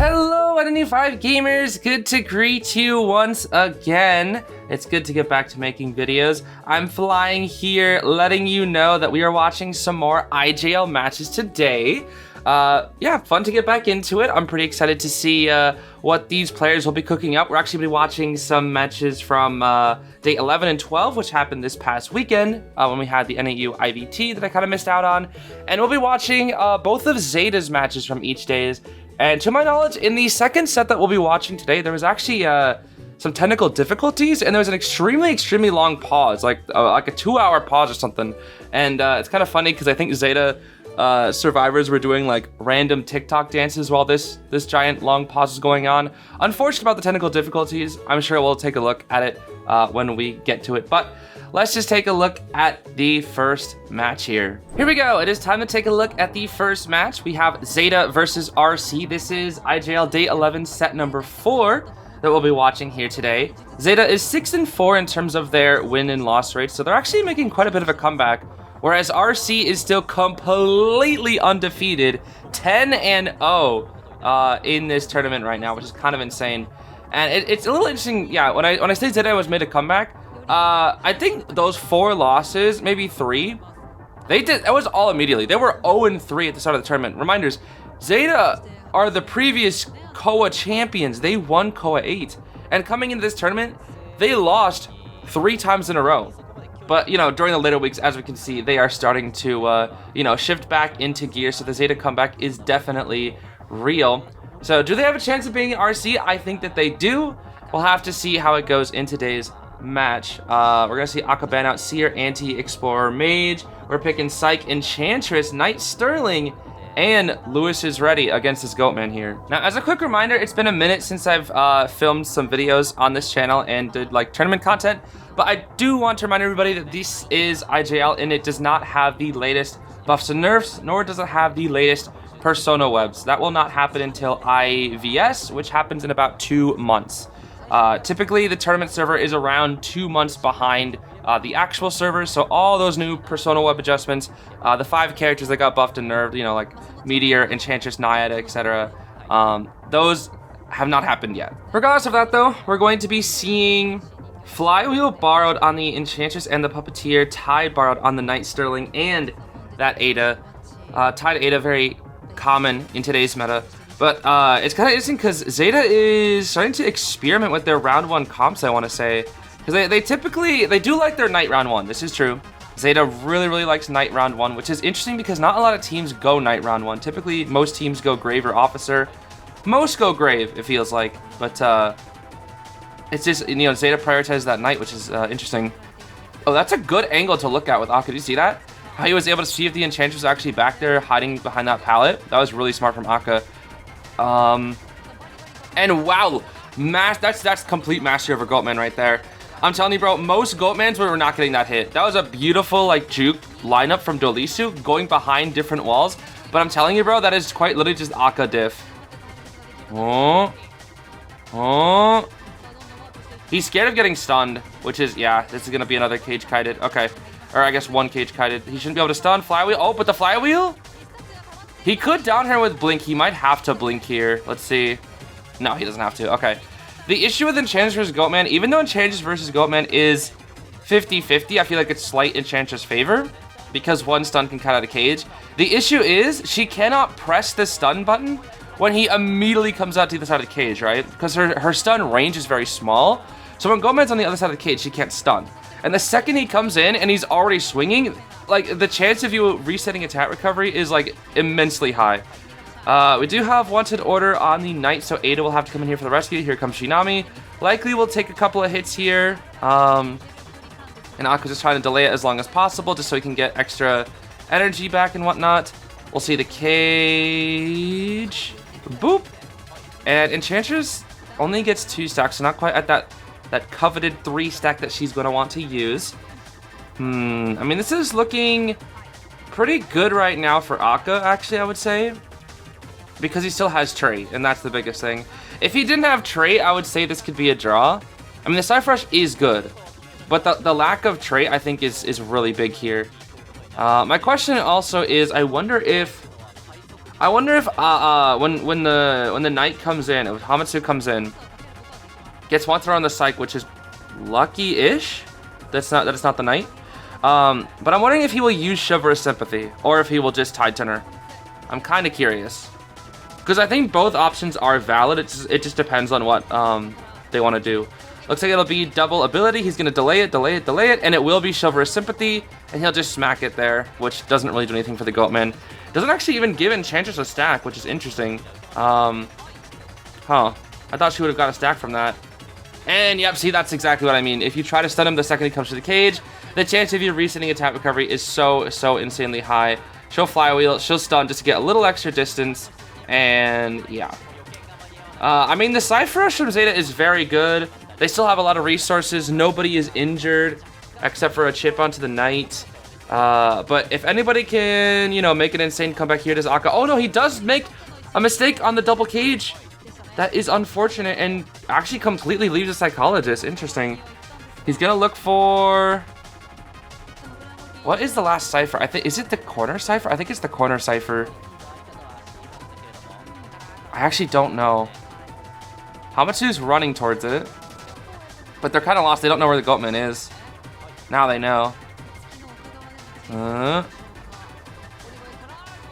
Hello, NNE5 gamers. Good to greet you once again. It's good to get back to making videos. I'm flying here, letting you know that we are watching some more IJL matches today. Yeah, fun to get back into it. I'm pretty excited to see what these players will be cooking up. We're actually going to be watching some matches from day 11 and 12, which happened this past weekend when we had the NAU IVT that I kind of missed out on. And we'll be watching both of ZETA's matches from each days. And to my knowledge, in the second set that we'll be watching today, there was actually some technical difficulties, and there was an extremely long pause, like a 2-hour pause or something. And it's kind of funny because I think ZETA survivors were doing like random TikTok dances while this giant long pause is going on. Unfortunate about the technical difficulties. I'm sure we'll take a look at it when we get to it. But let's just take a look at the first match here. Here we go. It is time to take a look at the first match. We have ZETA versus RC. This is IJL Day 11 set number 4 that we'll be watching here today. ZETA is 6-4 in terms of their win and loss rates, so they're actually making quite a bit of a comeback. Whereas RC is still completely undefeated, 10-0 in this tournament right now, which is kind of insane. And it's a little interesting. Yeah, when I say ZETA was made a comeback, I think those 4 losses, maybe 3, it was all immediately. They were 0-3 at the start of the tournament. Reminders, ZETA are the previous KOA champions. They won KOA 8. And coming into this tournament, they lost 3 times in a row. But, you know, during the later weeks, as we can see, they are starting to, you know, shift back into gear. So the ZETA comeback is definitely real. So do they have a chance of being RC? I think that they do. We'll have to see how it goes in today's match. We're going to see Akka ban out Seer, Anti, Explorer, Mage. We're picking Psych, Enchantress, Knight, Sterling, and Lewis is ready against this Goatman here. Now, as a quick reminder, it's been a minute since I've filmed some videos on this channel and did like tournament content. But I do want to remind everybody that this is IJL and it does not have the latest buffs and nerfs, nor does it have the latest persona webs. That will not happen until IVS, which happens in about 2 months. Typically, the tournament server is around 2 months behind the actual server, so all those new persona web adjustments, the 5 characters that got buffed and nerfed, you know, like Meteor, Enchantress, Naiad, etc., those have not happened yet. Regardless of that, though, we're going to be seeing Flywheel borrowed on the Enchantress and the Puppeteer, Tide borrowed on the Knight, Sterling, and that Ada. Tide Ada, very common in today's meta. But it's kind of interesting because ZETA is starting to experiment with their round 1 comps, I want to say. Because they do like their Knight round 1, this is true. ZETA really likes Knight round 1, which is interesting because not a lot of teams go Knight round 1. Typically, most teams go Grave or Officer. Most go Grave, it feels like. But it's just, you know, ZETA prioritizes that Knight, which is interesting. Oh, that's a good angle to look at with Akka. Do you see that? How he was able to see if the Enchantress was actually back there hiding behind that pallet. That was really smart from Akka. And wow, that's complete mastery over Goatman right there. I'm telling you, bro, most Goatmans were not getting that hit. That was a beautiful, like, juke lineup from Dolisu, going behind different walls. But I'm telling you, bro, that is quite literally just Akka diff. Oh. He's scared of getting stunned, which is, yeah, this is going to be another cage kited. Okay. Or I guess 1 cage kited. He shouldn't be able to stun. Flywheel. Oh, but the Flywheel? He could down her with Blink. He might have to Blink here. Let's see. No, he doesn't have to. Okay. The issue with Enchantress versus Goatman, even though Enchantress versus Goatman is 50-50, I feel like it's slight Enchantress favor because 1 stun can cut out a cage. The issue is she cannot press the stun button when he immediately comes out to the other side of the cage, right? Because her stun range is very small. So when Goatman's on the other side of the cage, she can't stun. And the second he comes in and he's already swinging, like, the chance of you resetting attack recovery is, like, immensely high. We do have wanted order on the Knight, so Ada will have to come in here for the rescue. Here comes Shinami. Likely will take a couple of hits here. And Akka's just trying to delay it as long as possible, just so he can get extra energy back and whatnot. We'll see the cage. Boop. And Enchantress only gets 2 stacks, so not quite at that coveted 3 stack that she's going to want to use. I mean, this is looking pretty good right now for Akka, actually, I would say. Because he still has Trey, and that's the biggest thing. If he didn't have Trey, I would say this could be a draw. I mean, the Cypher Rush is good, but the lack of Trey, I think, is really big here. My question also is, I wonder if I wonder if when the knight comes in, if Hamatsu comes in, gets one throw on the psych, which is lucky-ish. That it's not the knight. But I'm wondering if he will use Chivalrous Sympathy or if he will just Tide Turner. I'm kind of curious because I think both options are valid. It just depends on what they want to do. Looks like it'll be double ability. He's gonna delay it, and it will be Chivalrous Sympathy, and he'll just smack it there, which doesn't really do anything for the Goatman. Doesn't actually even give Enchantress a stack, which is interesting. Huh. I thought she would have got a stack from that. And yep, see, that's exactly what I mean. If you try to stun him the second he comes to the cage, the chance of you resetting attack recovery is so insanely high. She'll flywheel, she'll stun just to get a little extra distance, and yeah. I mean, the Cypher Rush from Zeta is very good. They still have a lot of resources. Nobody is injured except for a chip onto the knight. But if anybody can, you know, make an insane comeback here, does Akka. Oh no, he does make a mistake on the double cage. That is unfortunate and actually completely leaves the Psychologist. Interesting. He's gonna look for... What is the last Cypher? I think, is it the corner Cypher? I think it's the corner Cypher. I actually don't know. Hamatsu's running towards it. But they're kind of lost. They don't know where the Goatman is. Now they know.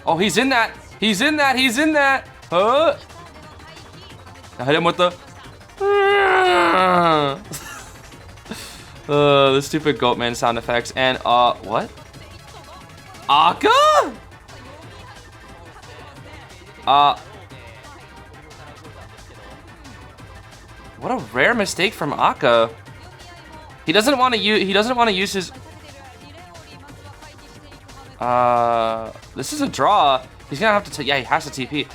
Oh, he's in that. He's in that. He's in that. I hit him with the... the stupid Goatman sound effects. And, what? Akka? What a rare mistake from Akka. He doesn't want to use his... This is a draw. He's gonna have to... Yeah, he has to TP.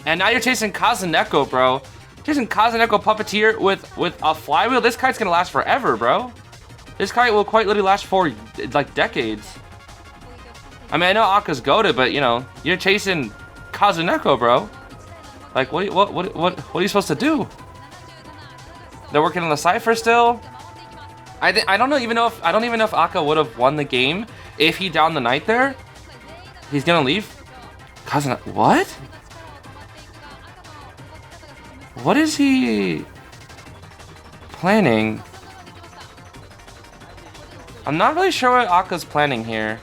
And now you're chasing KZNK, bro. Chasing KZNK Puppeteer with a flywheel. This kite's gonna last forever, bro. This kite will quite literally last for, like, decades. I mean, I know Akka's goated, but, you know, you're chasing KZNK, bro. Like, what are you supposed to do? They're working on the Cypher still. I don't even know if Akka would have won the game if he downed the knight there. He's gonna leave. What? What is he planning? I'm not really sure what Akka's planning here.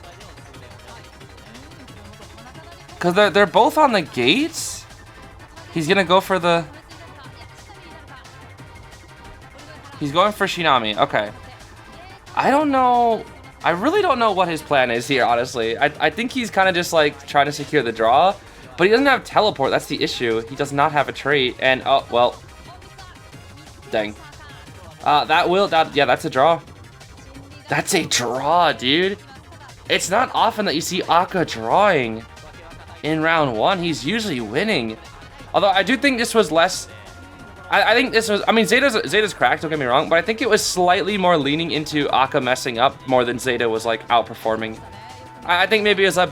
Cause they're both on the gates. He's gonna go for the... He's going for Shinami. Okay. I don't know. I really don't know what his plan is here, honestly. I think he's kind of just like trying to secure the draw, but he doesn't have teleport. That's the issue. He does not have a trait. And oh well. Dang. Yeah, that's a draw. That's a draw, dude. It's not often that you see Akka drawing in round one. He's usually winning. Although I do think this was less... I think this was... I mean, Zeta's cracked, don't get me wrong, but I think it was slightly more leaning into Akka messing up more than Zeta was, like, outperforming. I think maybe it's a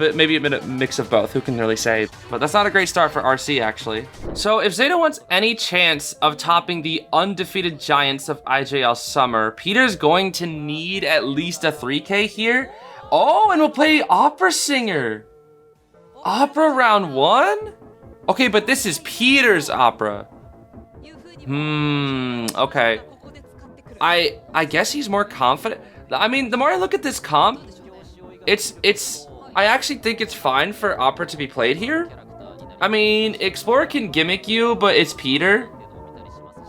mix of both. Who can really say? But that's not a great start for RC, actually. So if Zeta wants any chance of topping the undefeated giants of IJL Summer, Peter's going to need at least a 3K here. Oh, and we'll play Opera Singer. Opera round one? Okay, but this is Peter's Opera. Okay. I guess he's more confident. I mean, the more I look at this comp, I actually think it's fine for Opera to be played here. I mean, Explorer can gimmick you, but it's Peter.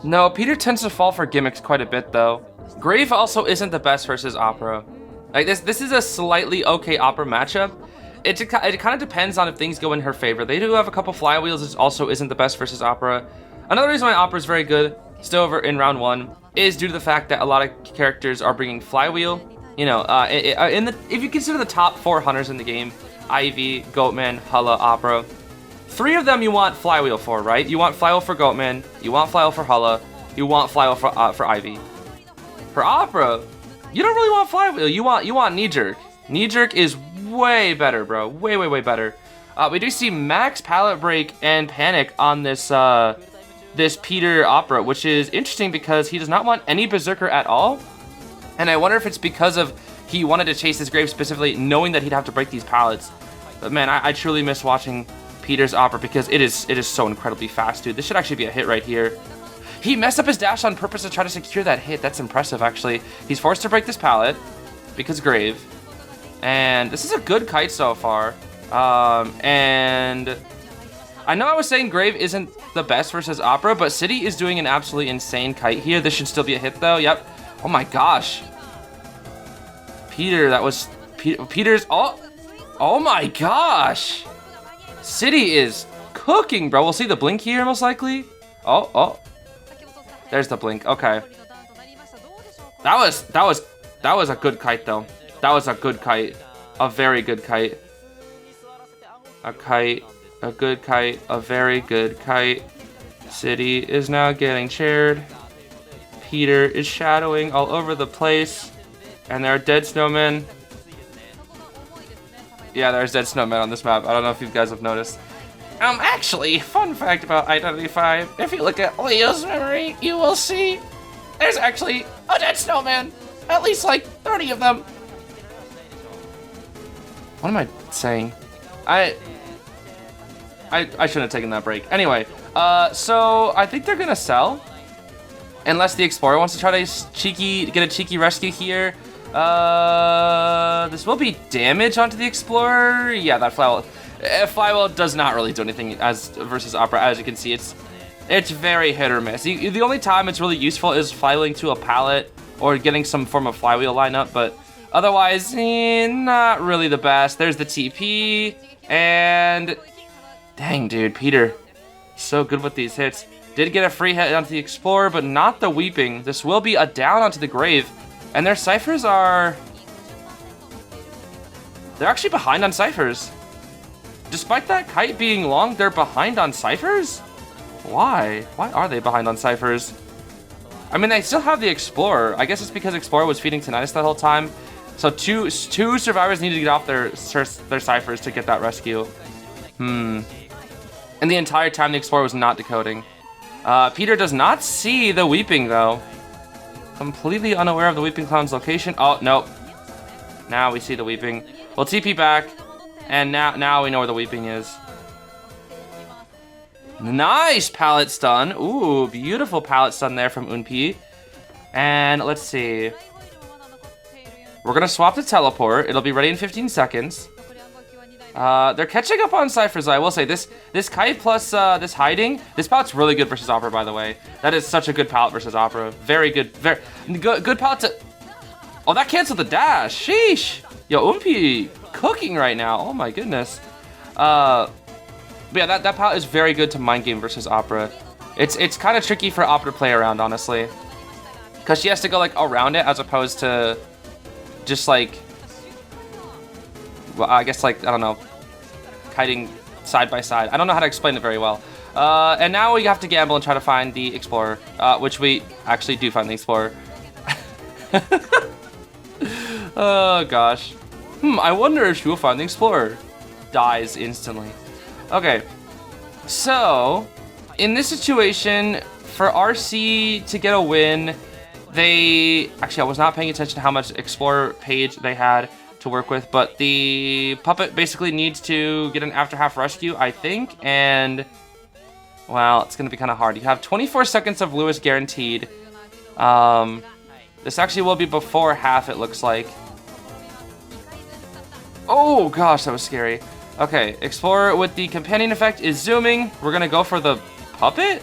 No, Peter tends to fall for gimmicks quite a bit, though. Grave also isn't the best versus Opera. Like, this is a slightly okay Opera matchup. It kind of depends on if things go in her favor. They do have a couple flywheels, it also isn't the best versus Opera. Another reason why Opera is very good, still over in round one, is due to the fact that a lot of characters are bringing flywheel. You know, if you consider the top 4 hunters in the game, Ivy, Goatman, Hulla, Opera, 3 of them you want flywheel for, right? You want flywheel for Goatman, you want flywheel for Hulla, you want flywheel for Ivy. For Opera, you don't really want flywheel. You want knee jerk. Knee jerk is way better, bro. Way better. We do see max pallet break and panic on this this Peter Opera, which is interesting because he does not want any berserker at all. And I wonder if it's because of he wanted to chase his grave specifically, knowing that he'd have to break these pallets. But man, I truly miss watching Peter's opera because it is so incredibly fast, dude. This should actually be a hit right here. He messed up his dash on purpose to try to secure that hit. That's impressive, actually. He's forced to break this pallet because Grave. And this is a good kite so far. And I know I was saying Grave isn't the best versus Opera, but City is doing an absolutely insane kite here. This should still be a hit, though. Yep. Oh, my gosh. Peter, that was... Peter's... Oh, my gosh. City is cooking, bro. We'll see the blink here, most likely. Oh. There's the blink. Okay. That was a good kite, though. That was a good kite. A very good kite. A kite. A good kite. A very good kite. City is now getting chaired. Peter is shadowing all over the place. And there are dead snowmen. Yeah, there's dead snowmen on this map. I don't know if you guys have noticed. Actually, fun fact about Identity 5. If you look at Leo's memory, you will see there's actually a dead snowman. At least like 30 of them. What am I saying? I shouldn't have taken that break. Anyway, so I think they're gonna sell. Unless the Explorer wants to try to get a cheeky rescue here. This will be damage onto the Explorer. Yeah, that Flywheel does not really do anything versus Opera. As you can see, it's very hit or miss. The only time it's really useful is flywheeling to a pallet or getting some form of flywheel lineup, but otherwise, not really the best. There's the TP, and dang, dude, Peter, so good with these hits. Did get a free hit onto the Explorer, but not the Weeping. This will be a down onto the Grave, and their ciphers are... They're actually behind on ciphers. Despite that kite being long, they're behind on ciphers? Why? Why are they behind on ciphers? I mean, they still have the Explorer. I guess it's because Explorer was feeding Tinnitus that whole time. So two survivors needed to get off their ciphers to get that rescue. And the entire time, the Explorer was not decoding. Peter does not see the Weeping, though. Completely unaware of the Weeping Clown's location. Oh, nope. Now we see the Weeping. We'll TP back. And now we know where the Weeping is. Nice pallet stun. Ooh, beautiful pallet stun there from Unpi. And let's see. We're going to swap the teleport. It'll be ready in 15 seconds. They're catching up on ciphers. I will say this kite plus this hiding. This pallet's really good versus Opera, by the way. That is such a good pallet versus Opera. Very good. Very good pallet to... Oh, that canceled the dash. Sheesh. Yo, Unpi cooking right now. Oh my goodness. But yeah, that palette is very good to mind game versus Opera. It's kind of tricky for Opera to play around, honestly, because she has to go like around it as opposed to just like, well, I guess like, I don't know, kiting side by side. I don't know how to explain it very well. And now we have to gamble and try to find the Explorer, which we actually do find the Explorer. Oh gosh. I wonder if she will find the Explorer. Dies instantly. Okay, so in this situation, for RC to get a win, actually I was not paying attention to how much Explorer page they had to work with, but the puppet basically needs to get an after half rescue, I think, and well, it's gonna be kind of hard. You have 24 seconds of Lewis guaranteed. This actually will be before half, it looks like. Oh gosh, that was scary. Okay, Explorer with the companion effect is zooming. We're gonna go for the puppet?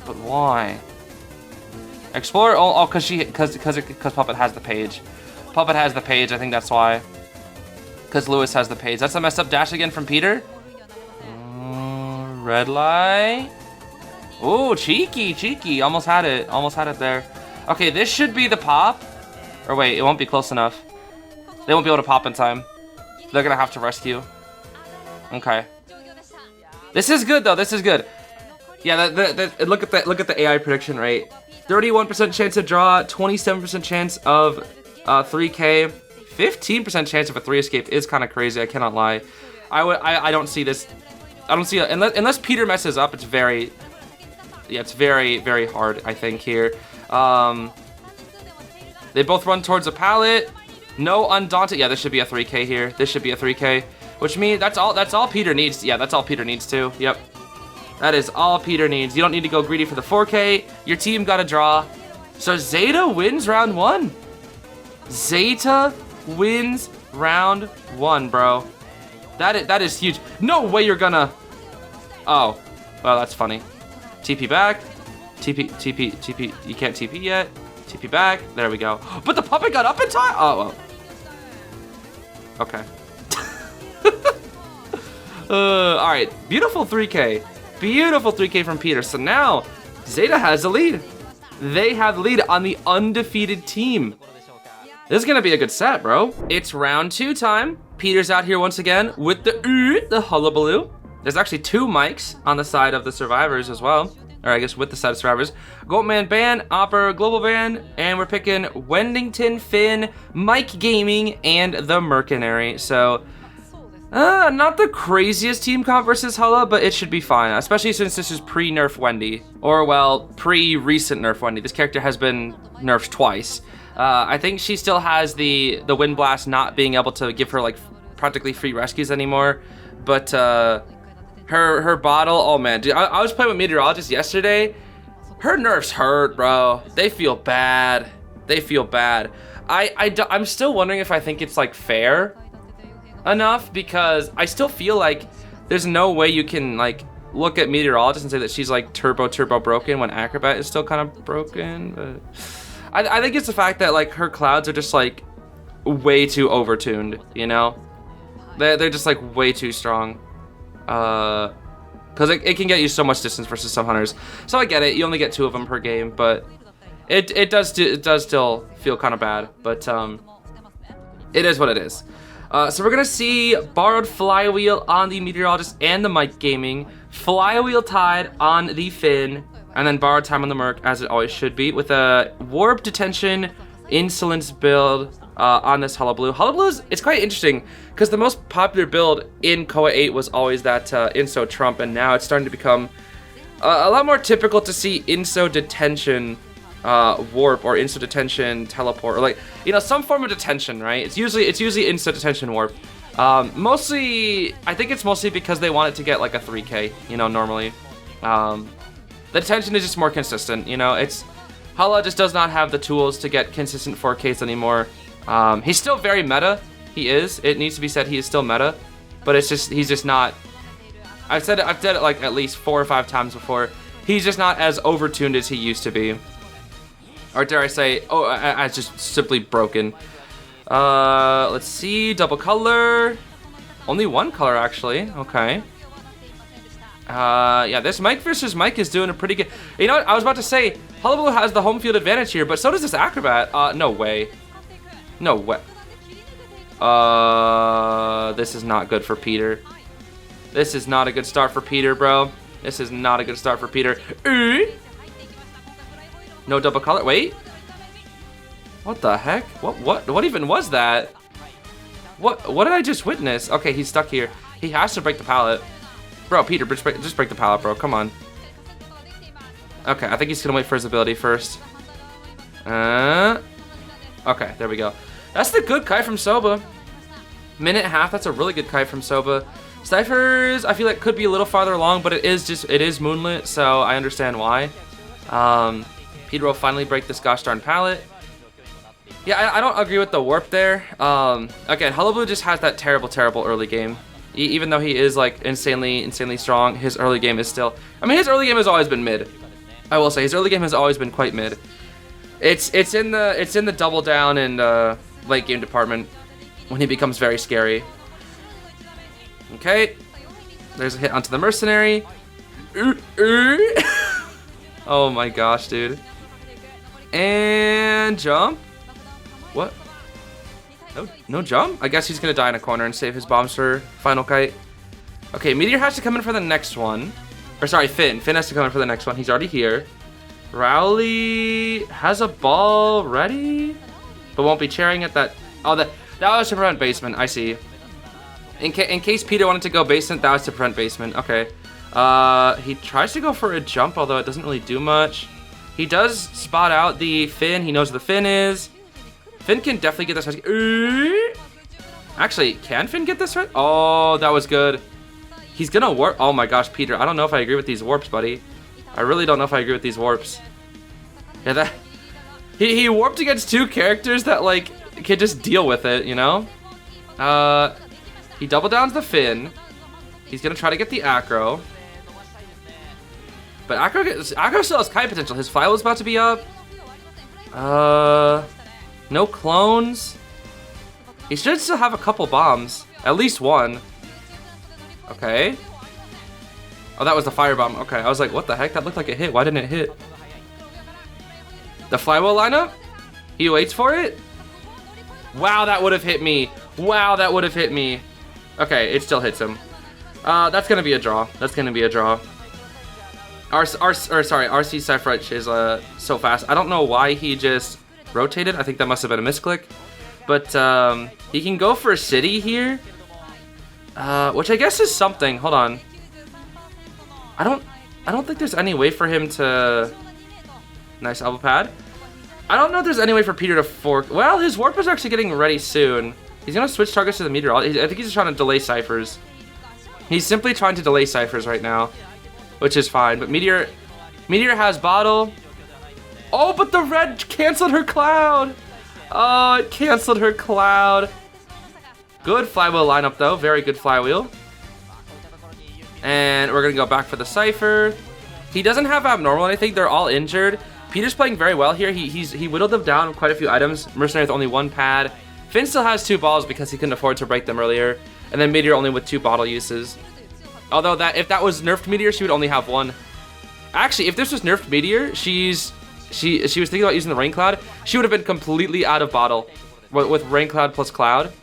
But why? Explorer, oh, because Puppet has the page. Puppet has the page, I think that's why. Because Lewis has the page. That's a messed up dash again from Peter. Red light. Oh, cheeky. Almost had it there. Okay, this should be the pop. Or wait, it won't be close enough. They won't be able to pop in time. They're gonna have to rescue. Okay. This is good though. This is good. Yeah. Look at the AI prediction rate. 31% chance to draw. 27% chance of 3K. 15% chance of a 3 escape is kind of crazy. I cannot lie. I don't see this. I don't see it unless Peter messes up. It's very. Yeah, it's very hard. I think here. They both run towards a pallet. No Undaunted. Yeah, this should be a 3K here. This should be a 3K, which means that's all Peter needs. Yeah, that's all Peter needs too. Yep. That is all Peter needs. You don't need to go greedy for the 4K. Your team got a draw. So ZETA wins round 1. ZETA wins round 1, bro. That is huge. No way you're gonna... Oh. Well, that's funny. TP back. TP. You can't TP yet. TP back. There we go. But the puppet got up in time? Oh, well. Okay. Alright. Beautiful 3K. Beautiful 3K from Peter. So now, ZETA has the lead. They have the lead on the undefeated team. This is gonna be a good set, bro. It's round 2 time. Peter's out here once again with the Hullabaloo. There's actually 2 mics on the side of the survivors as well. Or I guess with the side of survivors. Goatman ban, Opera global ban, and we're picking Wendington, Finn, Mike Gaming, and the Mercenary. So, not the craziest team comp versus Hulla, but it should be fine. Especially since this is pre-nerf Wendy. Or, well, pre-recent nerf Wendy. This character has been nerfed twice. I think she still has the Wind Blast not being able to give her, like, practically free rescues anymore. But, her bottle, oh man, dude, I was playing with Meteorologist yesterday. Her nerfs hurt, bro. They feel bad. They feel bad. I'm still wondering if I think it's, like, fair enough, because I still feel like there's no way you can, like, look at Meteorologist and say that she's, like, turbo broken when Acrobat is still kind of broken. But I think it's the fact that, like, her clouds are just, like, way too overtuned, you know? They're just, like, way too strong. Because it can get you so much distance versus some hunters. So I get it. You only get 2 of them per game, but it does still feel kind of bad. But it is what it is. So we're gonna see Borrowed Flywheel on the Meteorologist and the Mike Gaming, Flywheel Tide on the Finn, and then Borrowed Time on the Merc, as it always should be, with a Warp Detention Insolence build on this Hullabaloo. Hullabaloo, it's quite interesting, because the most popular build in KOA 8 was always that Inso Trump, and now it's starting to become a lot more typical to see Inso Detention Warp, or Inso Detention Teleport, or, like, you know, some form of detention, right? It's usually Inso Detention Warp. Mostly, I think it's mostly because they want it to get, like, a 3K, you know, normally. The detention is just more consistent, you know? Hulla just does not have the tools to get consistent 4Ks anymore. He's still very meta. He is. It needs to be said he is still meta, but he's just not. I've said it like at least 4 or 5 times before. He's just not as overtuned as he used to be, or dare I say, as just simply broken. Let's see, double color. Only 1 color actually. Okay. Yeah, this Mike versus Mike is doing a pretty good. You know what? I was about to say Hullabaloo has the home field advantage here, but so does this Acrobat. No way. No way. This is not good for Peter. This is not a good start for Peter, bro. This is not a good start for Peter. No double color. Wait. What the heck? What even was that? What did I just witness? Okay, he's stuck here. He has to break the pallet. Bro, Peter, just break the pallet, bro. Come on. Okay, I think he's gonna wait for his ability first. Okay, there we go. That's the good kite from Soba. Minute half, that's a really good kite from Soba. Cyphers, I feel like could be a little farther along, but it is moonlit, so I understand why. Peter will finally break this gosh darn pallet. Yeah, I don't agree with the warp there. Again, Hullabaloo just has that terrible early game. Even though he is, like, insanely strong, his early game is still... I mean, his early game has always been mid. I will say, his early game has always been quite mid. It's in the double down and late game department when he becomes very scary. Okay, there's a hit onto the Mercenary. Oh my gosh, dude. And jump. What? No jump? I guess he's gonna die in a corner and save his bombs for final kite. Okay, Meteor has to come in for the next one. Or sorry, Finn. Finn has to come in for the next one. He's already here. Rowley has a ball ready, but won't be chairing at that. Oh, that was to prevent basement. I see. In case Peter wanted to go basement, that was to prevent basement. Okay. He tries to go for a jump, although it doesn't really do much. He does spot out the Finn. He knows where the Finn is. Finn can definitely get this rescue. Actually, can Finn get this right? Oh, that was good. He's gonna warp. Oh my gosh, Peter. I don't know if I agree with these warps, buddy. I really don't know if I agree with these warps. Yeah, that... He warped against 2 characters that, like, can just deal with it, you know? He double downs the Finn. He's gonna try to get the Acro. But Acro still has kite potential. His fly was about to be up. No clones. He should still have a couple bombs. At least one. Okay. Oh, that was the firebomb. Okay, I was like, what the heck? That looked like it hit. Why didn't it hit? The flywheel lineup? He waits for it? Wow, that would have hit me. Wow, that would have hit me. Okay, it still hits him. That's gonna be a draw. That's gonna be a draw. RC Cypher is so fast. I don't know why he just rotated. I think that must have been a misclick. But he can go for a city here, which I guess is something. Hold on. I don't think there's any way for him to. Nice elbow pad. I don't know if there's any way for Peter to fork. Well, his warp is actually getting ready soon. He's gonna switch targets to the meteor. I think he's just trying to delay ciphers. He's simply trying to delay ciphers right now, which is fine. But Meteor has bottle. Oh, but the red canceled her cloud. Oh, it canceled her cloud. Good flywheel lineup though. Very good flywheel. And we're gonna go back for the cipher. He doesn't have abnormal or anything. They're all injured. Peter's playing very well here. He whittled them down with quite a few items. Mercenary with only 1 pad. Finn still has 2 balls because he couldn't afford to break them earlier. And then Meteor only with 2 bottle uses. Although if that was nerfed Meteor, she would only have 1. Actually, if this was nerfed Meteor, she was thinking about using the Rain Cloud. She would have been completely out of bottle with Rain Cloud plus Cloud.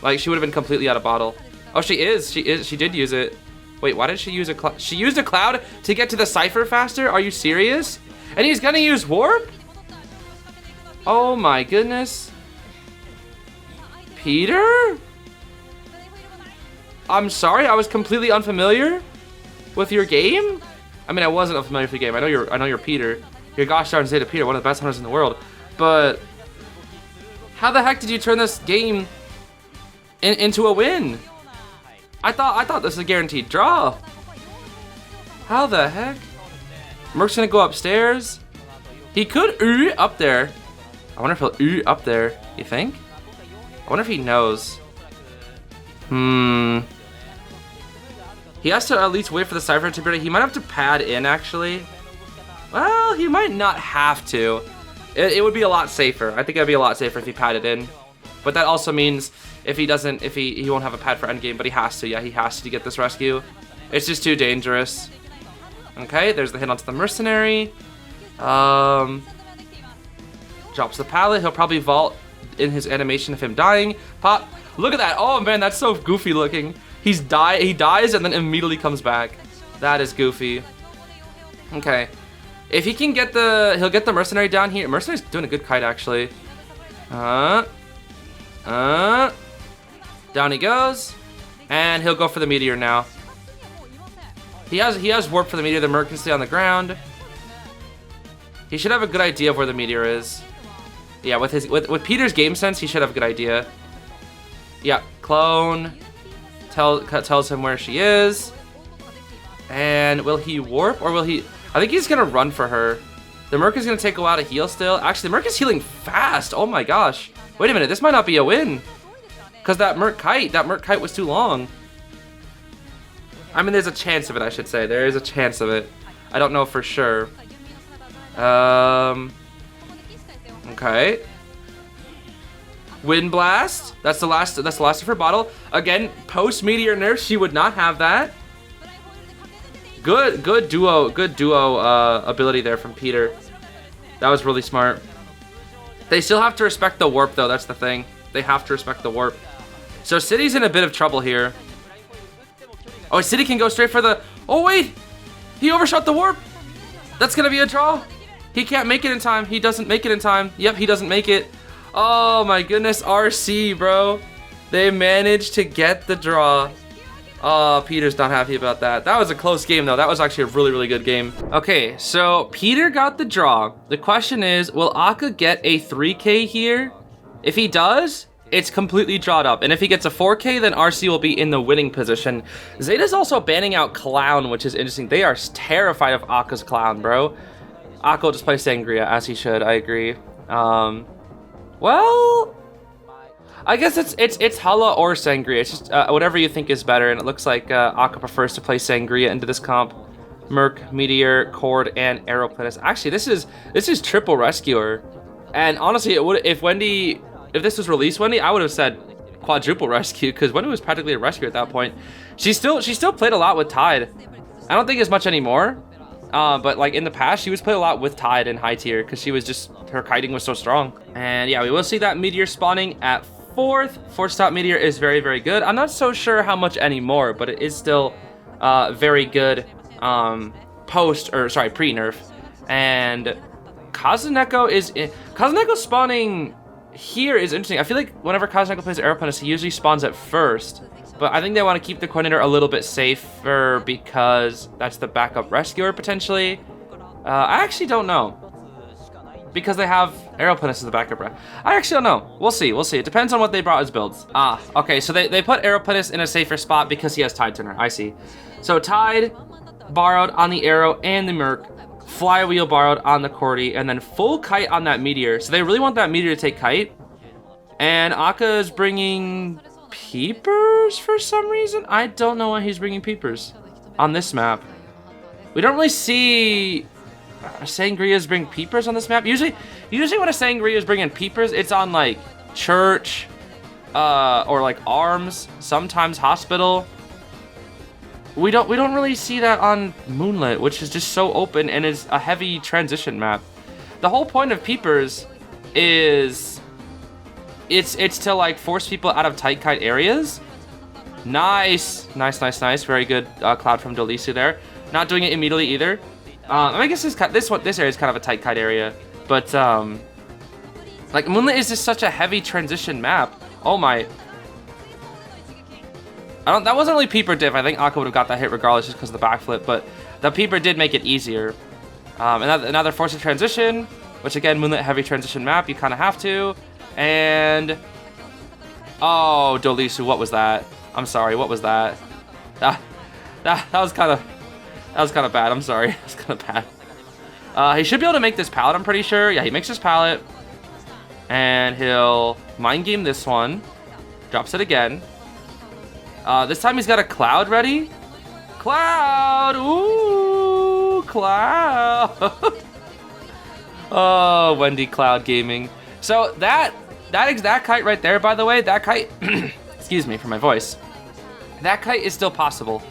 Like, she would have been completely out of bottle. Oh, she did use it. Wait, why did she use a cloud? She used a cloud to get to the cipher faster? Are you serious? And he's gonna use warp? Oh my goodness. Peter? I'm sorry, I was completely unfamiliar with your game. I mean, I wasn't unfamiliar with the game. I know you're Peter. You're gosh darn ZETA Peter, one of the best hunters in the world. But how the heck did you turn this game into a win? I thought this was a guaranteed draw. How the heck? Merc's gonna go upstairs. He could up there. I wonder if he'll up there. You think? I wonder if he knows. He has to at least wait for the cipher to be. He might have to pad in actually. Well, he might not have to. It would be a lot safer. I think it'd be a lot safer if he padded in. But that also means if he doesn't, he won't have a pad for endgame, but he has to. Yeah, he has to get this rescue. It's just too dangerous. Okay, there's the hit onto the mercenary. Drops the pallet. He'll probably vault in his animation of him dying. Pop. Look at that. Oh man, that's so goofy looking. He dies and then immediately comes back. That is goofy. Okay. If he can get he'll get the mercenary down here. Mercenary's doing a good kite actually. Down he goes. And he'll go for the meteor now. He has warp for the meteor. The Merc can stay on the ground. He should have a good idea of where the meteor is. Yeah, with Peter's game sense, he should have a good idea. Yeah, clone. Tells him where she is. And will he warp or will he? I think he's gonna run for her. The Merc is gonna take a while to heal still. Actually, the Merc is healing fast. Oh my gosh. Wait a minute, this might not be a win. Cause that Merc kite was too long. I mean, there's a chance of it, I should say. There is a chance of it. I don't know for sure. Okay. Wind Blast. That's the last of her bottle. Again, post Meteor nerf, she would not have that. Good duo ability there from Peter. That was really smart. They still have to respect the warp though, that's the thing. They have to respect the warp. So City's in a bit of trouble here. Oh, City can go straight for the... Oh wait! He overshot the warp! That's gonna be a draw. He can't make it in time. He doesn't make it in time. Yep, he doesn't make it. Oh my goodness, RC, bro. They managed to get the draw. Oh, Peter's not happy about that. That was a close game, though. That was actually a really, really good game. Okay, so Peter got the draw. The question is, will Akka get a 3K here? If he does, it's completely drawed up. And if he gets a 4K, then RC will be in the winning position. Zeta's also banning out Clown, which is interesting. They are terrified of Akka's Clown, bro. Akka will just play Sangria, as he should. I agree. Well, I guess it's Hulla or Sangria. It's just whatever you think is better. And it looks like Akka prefers to play Sangria into this comp. Merc, Meteor, Cord, and Aeroplatus. Actually, this is triple Rescuer. And honestly, it would if this was released Wendy, I would have said quadruple rescue, because Wendy was practically a rescue at that point. She still played a lot with Tide. I don't think as much anymore. But like in the past, she was played a lot with Tide in high tier because she was just, her kiting was so strong. And yeah, we will see that Meteor spawning at 4th. 4-stop Meteor is very, very good. I'm not so sure how much anymore, but it is still very good pre-nerf. And KZNK spawning here is interesting. I feel like whenever KZNK plays Aeroplatus, he usually spawns at first. But I think they want to keep the coordinator a little bit safer because that's the backup rescuer potentially. I actually don't know. Because they have Aeroplatus as the backup. I actually don't know. We'll see. We'll see. It depends on what they brought as builds. Okay. So they put Aeroplatus in a safer spot because he has Tide Turner. I see. So Tide borrowed on the Aero and the Merc. Flywheel borrowed on the Cordy. And then full kite on that Meteor. So they really want that Meteor to take kite. And Akka is bringing Peepers for some reason. I don't know why he's bringing Peepers on this map. We don't really see Sangrias bring Peepers on this map. Usually when a Sangria is bringing Peepers, it's on like church, or like arms, sometimes hospital. We don't really see that on Moonlit, which is just so open and is a heavy transition map. The whole point of Peepers is it's to like force people out of tight kite areas. Nice. Very good cloud from Delisu there. Not doing it immediately either. I guess this area is kind of a tight kite area, but like Moonlit is just such a heavy transition map. Oh my! That wasn't really Peeper diff. I think Akka would have got that hit regardless just because of the backflip, but the Peeper did make it easier. Another force of transition, which again, Moonlit heavy transition map. You kind of have to. And oh, Dolisu, what was that? I'm sorry, what was that? That was kind of bad. I'm sorry, that's kind of bad. He should be able to make this pallet. I'm pretty sure. Yeah, he makes his pallet, and he'll mind game this one. Drops it again. This time he's got a cloud ready. Cloud, ooh, cloud. Oh, Wendy Cloud Gaming. So that kite right there, by the way, that kite, excuse me for my voice, that kite is still possible.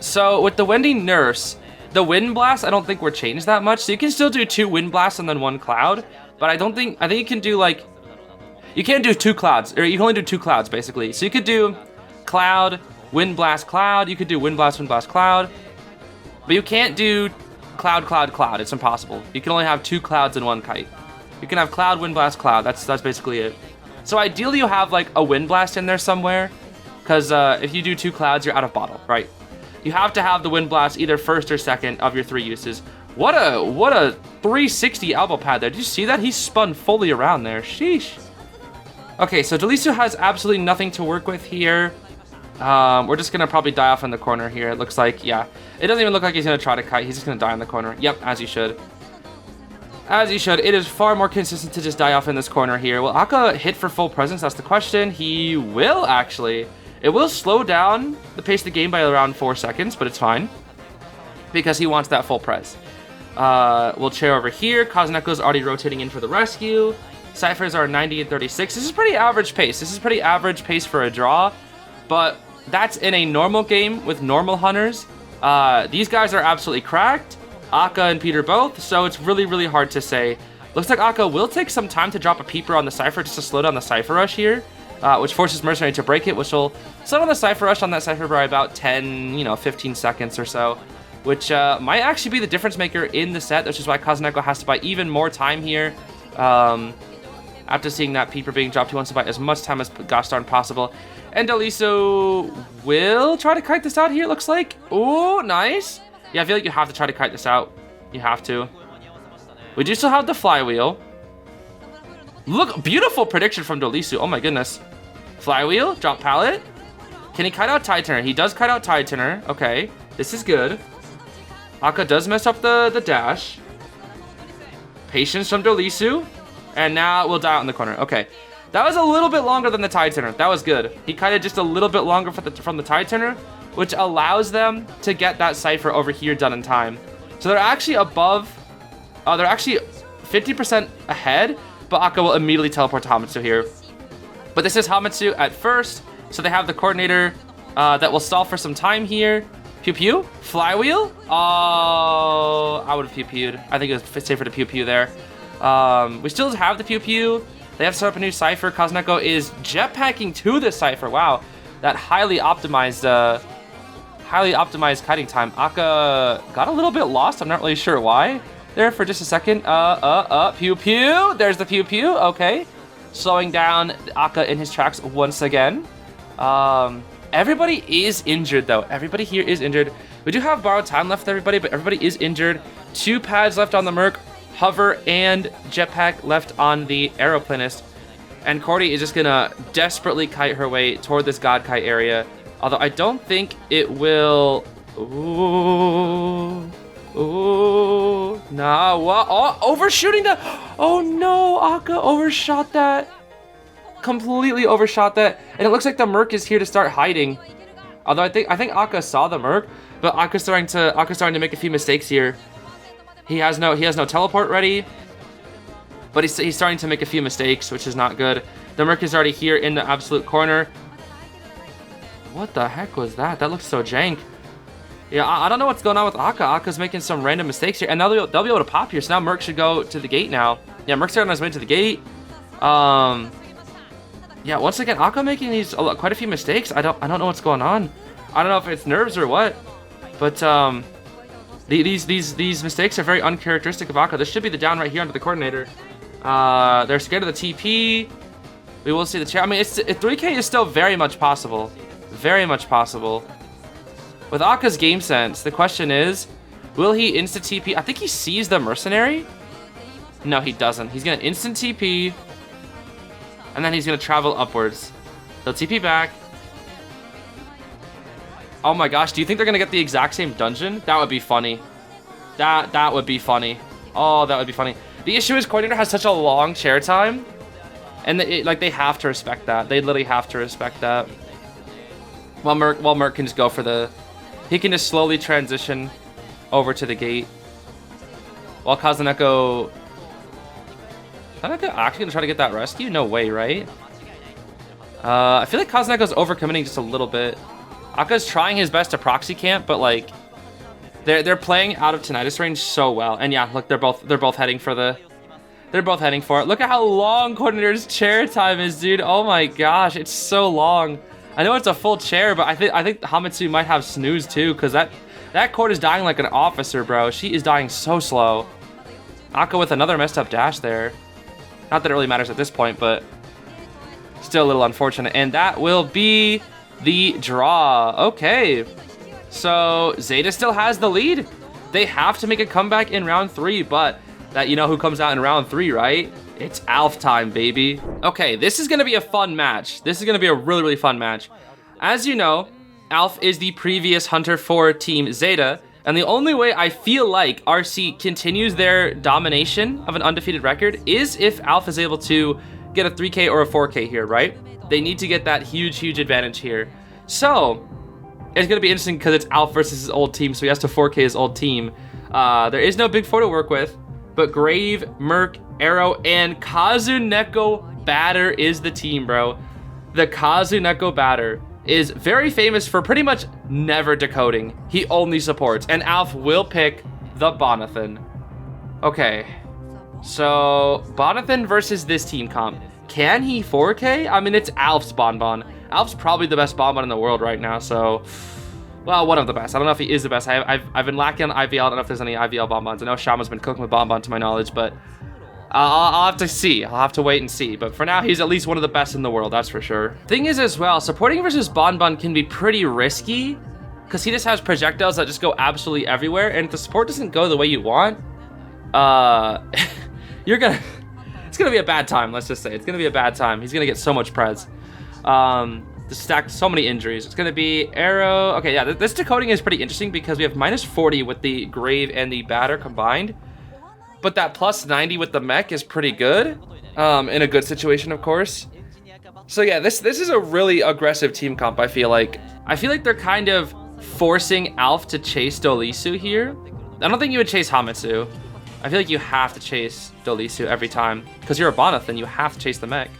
So with the Wendy nerfs, the wind blast I don't think were changed that much. So you can still do 2 wind blasts and then 1 cloud, but I think you can do like, you can't do 2 clouds, or you can only do 2 clouds basically. So you could do cloud, wind blast, cloud. You could do wind blast, cloud, but you can't do cloud, cloud, cloud. It's impossible. You can only have 2 clouds and 1 kite. You can have cloud, wind blast, cloud. That's basically it. So ideally you have like a wind blast in there somewhere, because if you do 2 clouds, you're out of bottle, right? You have to have the wind blast either first or second of your 3 uses. What a 360 elbow pad there. Did you see that? He spun fully around there. Sheesh. Okay, so Delisu has absolutely nothing to work with here. We're just gonna probably die off in the corner here. It looks like, yeah. It doesn't even look like he's gonna try to kite. He's just gonna die in the corner. Yep, as he should. As he should. It is far more consistent to just die off in this corner here. Will Akka hit for full presence? That's the question. He will, actually. It will slow down the pace of the game by around 4 seconds, but it's fine. Because he wants that full pres. We'll chair over here. KZNK's already rotating in for the rescue. Ciphers are 90 and 36. This is pretty average pace. This is pretty average pace for a draw. But that's in a normal game with normal hunters. These guys are absolutely cracked. Akka and Peter both, so it's really, really hard to say. Looks like Akka will take some time to drop a Peeper on the Cypher just to slow down the Cypher Rush here, which forces Mercenary to break it, which will slow down the Cypher Rush on that Cypher by about 10, 15 seconds or so, which might actually be the difference maker in the set, which is why KZNK has to buy even more time here. After seeing that Peeper being dropped, he wants to buy as much time as gosh darn possible. And Deliso will try to kite this out here, looks like. Ooh, nice. Yeah, I feel like you have to try to kite this out. You have to. We do still have the flywheel. Look, beautiful prediction from Dolisu. Oh my goodness. Flywheel, drop pallet. Can he kite out Tide Turner? He does kite out Tide Turner. Okay, this is good. Akka does mess up the dash. Patience from Dolisu. And now we'll die out in the corner. Okay, that was a little bit longer than the Tide Turner. That was good. He kited just a little bit longer from the Tide Turner, which allows them to get that Cypher over here done in time. So they're actually above, they're actually 50% ahead, but Akka will immediately teleport to Hamitsu here. But this is Hamitsu at first, so they have the coordinator that will stall for some time here. Pew Pew? Flywheel? Oh, I would have Pew Pewed. I think it was safer to Pew Pew there. We still have the Pew Pew. They have set up a new Cypher. KZNK is jetpacking to the Cypher. Wow, that highly optimized kiting time. Akka got a little bit lost. I'm not really sure why there for just a second. Pew Pew. There's the Pew Pew. Okay. Slowing down Akka in his tracks once again. Everybody is injured, though. Everybody here is injured. We do have borrowed time left, everybody, but everybody is injured. 2 pads left on the Merc, Hover, and Jetpack left on the Aeroplanist. And Cordy is just gonna desperately kite her way toward this God Kite area. Although I don't think it will... Ooh. Nah, what? Oh, overshooting that! Oh no, Akka overshot that. Completely overshot that, and it looks like the Merc is here to start hiding. Although I think Akka saw the Merc, but Akka's starting to make a few mistakes here. He has no teleport ready, but he's starting to make a few mistakes, which is not good. The Merc is already here in the absolute corner. What the heck was that? That looks so jank. Yeah, I don't know what's going on with Akka. Akka's making some random mistakes here, and now they'll be able to pop here. So now Merc should go to the gate now. Yeah, Merc's on his way to the gate. Yeah, once again, Akka making quite a few mistakes. I don't know what's going on. I don't know if it's nerves or what, but these mistakes are very uncharacteristic of Akka. This should be the down right here under the coordinator. They're scared of the TP. We will see the chair. I mean, 3K is still very much possible. Very much possible. With Akka's game sense, the question is, will he instant TP? I think he sees the mercenary. No, he doesn't. He's gonna instant TP. And then he's going to travel upwards. He'll TP back. Oh my gosh, do you think they're going to get the exact same dungeon? That would be funny. That would be funny. Oh, that would be funny. The issue is coordinator has such a long chair time. And they have to respect that. They literally have to respect that. While Merc can just go for the... He can just slowly transition over to the gate. While KZNK... I'm actually gonna try to get that rescue? No way, right? I feel like KZNK's overcommitting just a little bit. Akka's trying his best to proxy camp, but like they're playing out of Tinnitus range so well. And yeah, look, they're both heading for it. Look at how long coordinator's chair time is, dude. Oh my gosh, it's so long. I know it's a full chair, but I think Hamitsu might have snooze too, because that court is dying like an officer, bro. She is dying so slow. Akka with another messed up dash there. Not that it really matters at this point, but still a little unfortunate. And that will be the draw. Okay. So ZETA still has the lead. They have to make a comeback in round 3, but that, you know who comes out in round 3, right? It's Alf time, baby. Okay, this is going to be a fun match. This is going to be a really, really fun match. As you know, Alf is the previous hunter for Team ZETA. And the only way I feel like RC continues their domination of an undefeated record is if Alf is able to get a 3K or a 4K here, right? They need to get that huge, huge advantage here. So, it's going to be interesting because it's Alf versus his old team, so he has to 4K his old team. There is no big 4 to work with, but Grave, Merc, Arrow, and KZNK Batter is the team, bro. The KZNK Batter is very famous for pretty much never decoding. He only supports, and Alf will pick the Bonathan. Okay, so Bonathan versus this team comp. Can he 4K? I mean, it's Alf's Bonbon. Alf's probably the best Bonbon in the world right now, so... Well, one of the best. I don't know if he is the best. I've been lacking on IVL. I don't know if there's any IVL Bonbons. I know Shama's been cooking with Bonbon to my knowledge, but... I'll have to see. I'll have to wait and see. But for now, he's at least one of the best in the world, that's for sure. Thing is as well, supporting versus Bonbon can be pretty risky because he just has projectiles that just go absolutely everywhere. And if the support doesn't go the way you want, it's gonna be a bad time. Let's just say it's gonna be a bad time. He's gonna get so much prez. Just stack so many injuries. It's gonna be arrow. Okay, yeah, this decoding is pretty interesting because we have -40 with the grave and the batter combined, but that +90 with the mech is pretty good. In a good situation, of course. So yeah, this is a really aggressive team comp. I feel like they're kind of forcing Alf to chase Dolisu here. I don't think you would chase Hamitsu. I feel like you have to chase Dolisu every time because you're a Boneth and you have to chase the mech.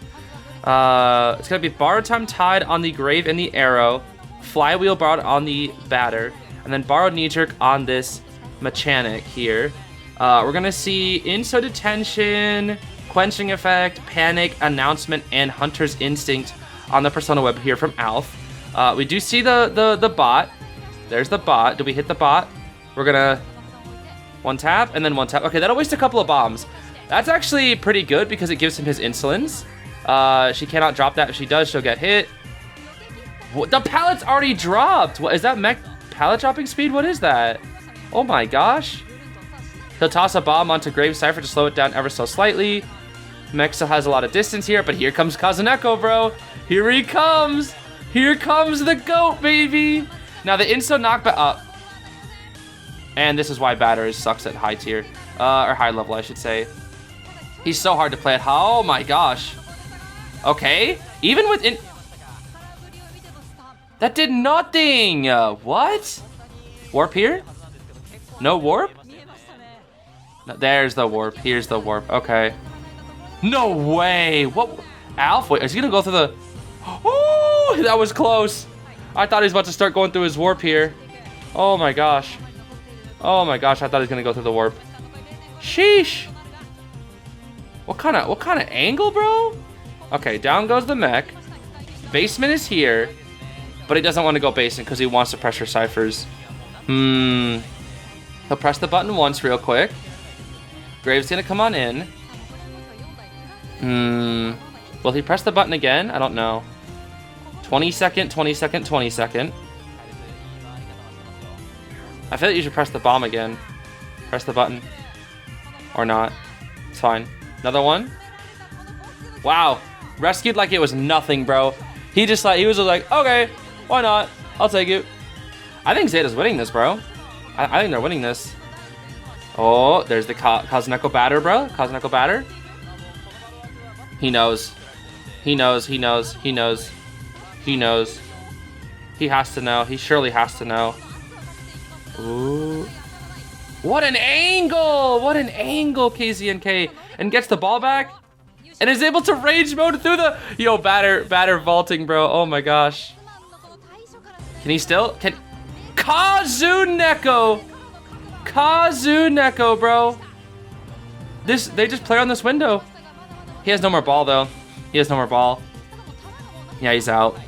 It's gonna be borrowed time tied on the grave and the arrow, flywheel borrowed on the batter, and then borrowed knee jerk on this mechanic here. We're gonna see inso detention, quenching effect, panic, announcement, and hunter's instinct on the persona web here from Alf. We do see the bot. There's the bot. Do we hit the bot? We're gonna one tap and then one tap. Okay, that'll waste a couple of bombs. That's actually pretty good because it gives him his insolence. She cannot drop that. If she does, she'll get hit. What, the pallet's already dropped. What is that mech pallet dropping speed? What is that? Oh my gosh. He'll toss a bomb onto Grave Cypher to slow it down ever so slightly. Mech still has a lot of distance here, but here comes KZNK, bro. Here he comes. Here comes the goat, baby. Now the insta knockback up. And this is why Batter sucks at high tier. Or high level, I should say. He's so hard to play at. Oh my gosh. Okay, even with that did nothing. What? Warp here? No warp? No, there's the warp. Here's the warp. Okay. No way. What? Alf? Wait, is he gonna go through the? Oh, that was close. I thought he was about to start going through his warp here. Oh my gosh. Oh my gosh, I thought he was gonna go through the warp. Sheesh. What kind of angle, bro? Okay, down goes the mech. Basement is here, but he doesn't want to go basement because he wants to pressure ciphers. He'll press the button once real quick. Grave's gonna come on in. Will he press the button again? I don't know. 20 second, 20 second, 20 second. I feel like you should press the bomb again. Press the button. Or not. It's fine. Another one. Wow. Rescued like it was nothing, bro. He was just like, okay, why not? I'll take it. I think ZETA's winning this, bro. I think they're winning this. Oh, there's the KZNK batter, bro. KZNK batter. He knows. He knows. He knows. He knows. He knows. He has to know. He surely has to know. Ooh. What an angle! What an angle, KZNK. And gets the ball back. And is able to rage mode through the... Yo, batter vaulting, bro. Oh my gosh. Can he still... KZNK! KZNK, bro. They just play on this window. He has no more ball, though. He has no more ball. Yeah, he's out.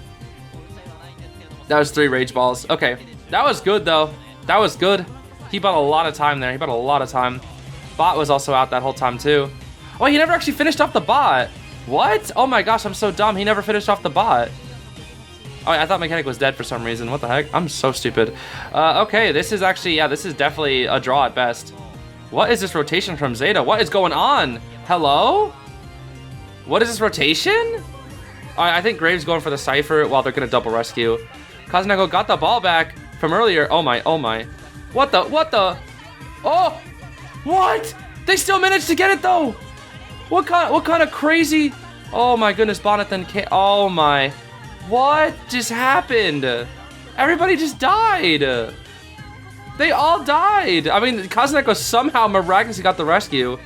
That was 3 rage balls. Okay. That was good, though. That was good. He bought a lot of time there. He bought a lot of time. Bot was also out that whole time, too. Oh, he never actually finished off the bot. What? Oh my gosh, I'm so dumb. He never finished off the bot. Oh, I thought Mechanic was dead for some reason. What the heck? I'm so stupid. Okay, this is actually, yeah, this is definitely a draw at best. What is this rotation from ZETA? What is going on? Hello? What is this rotation? I think Graves going for the Cypher while they're going to double rescue. KZNK got the ball back from earlier. Oh my, oh my. What the? Oh! What? They still managed to get it though! What kind of crazy... Oh my goodness, Bonathan K... Oh my... What just happened? Everybody just died! They all died! I mean, KZNK somehow miraculously got the rescue,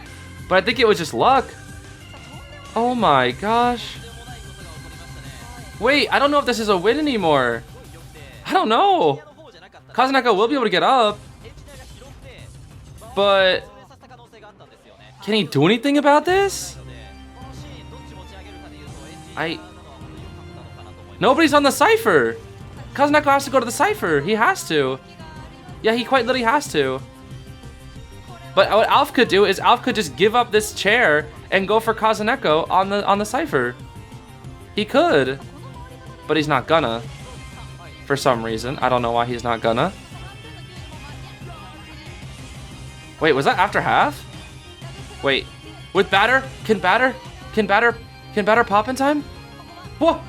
but I think it was just luck. Oh my gosh. Wait, I don't know if this is a win anymore. I don't know. KZNK will be able to get up, but... Can he do anything about this? Nobody's on the Cypher. KZNK has to go to the Cypher. He has to. Yeah, he quite literally has to. But what Alf could do is Alf could just give up this chair and go for KZNK on the Cypher. He could. But he's not gonna. For some reason. I don't know why he's not gonna. Wait, was that after half? Wait, with batter. Can batter pop in time? What?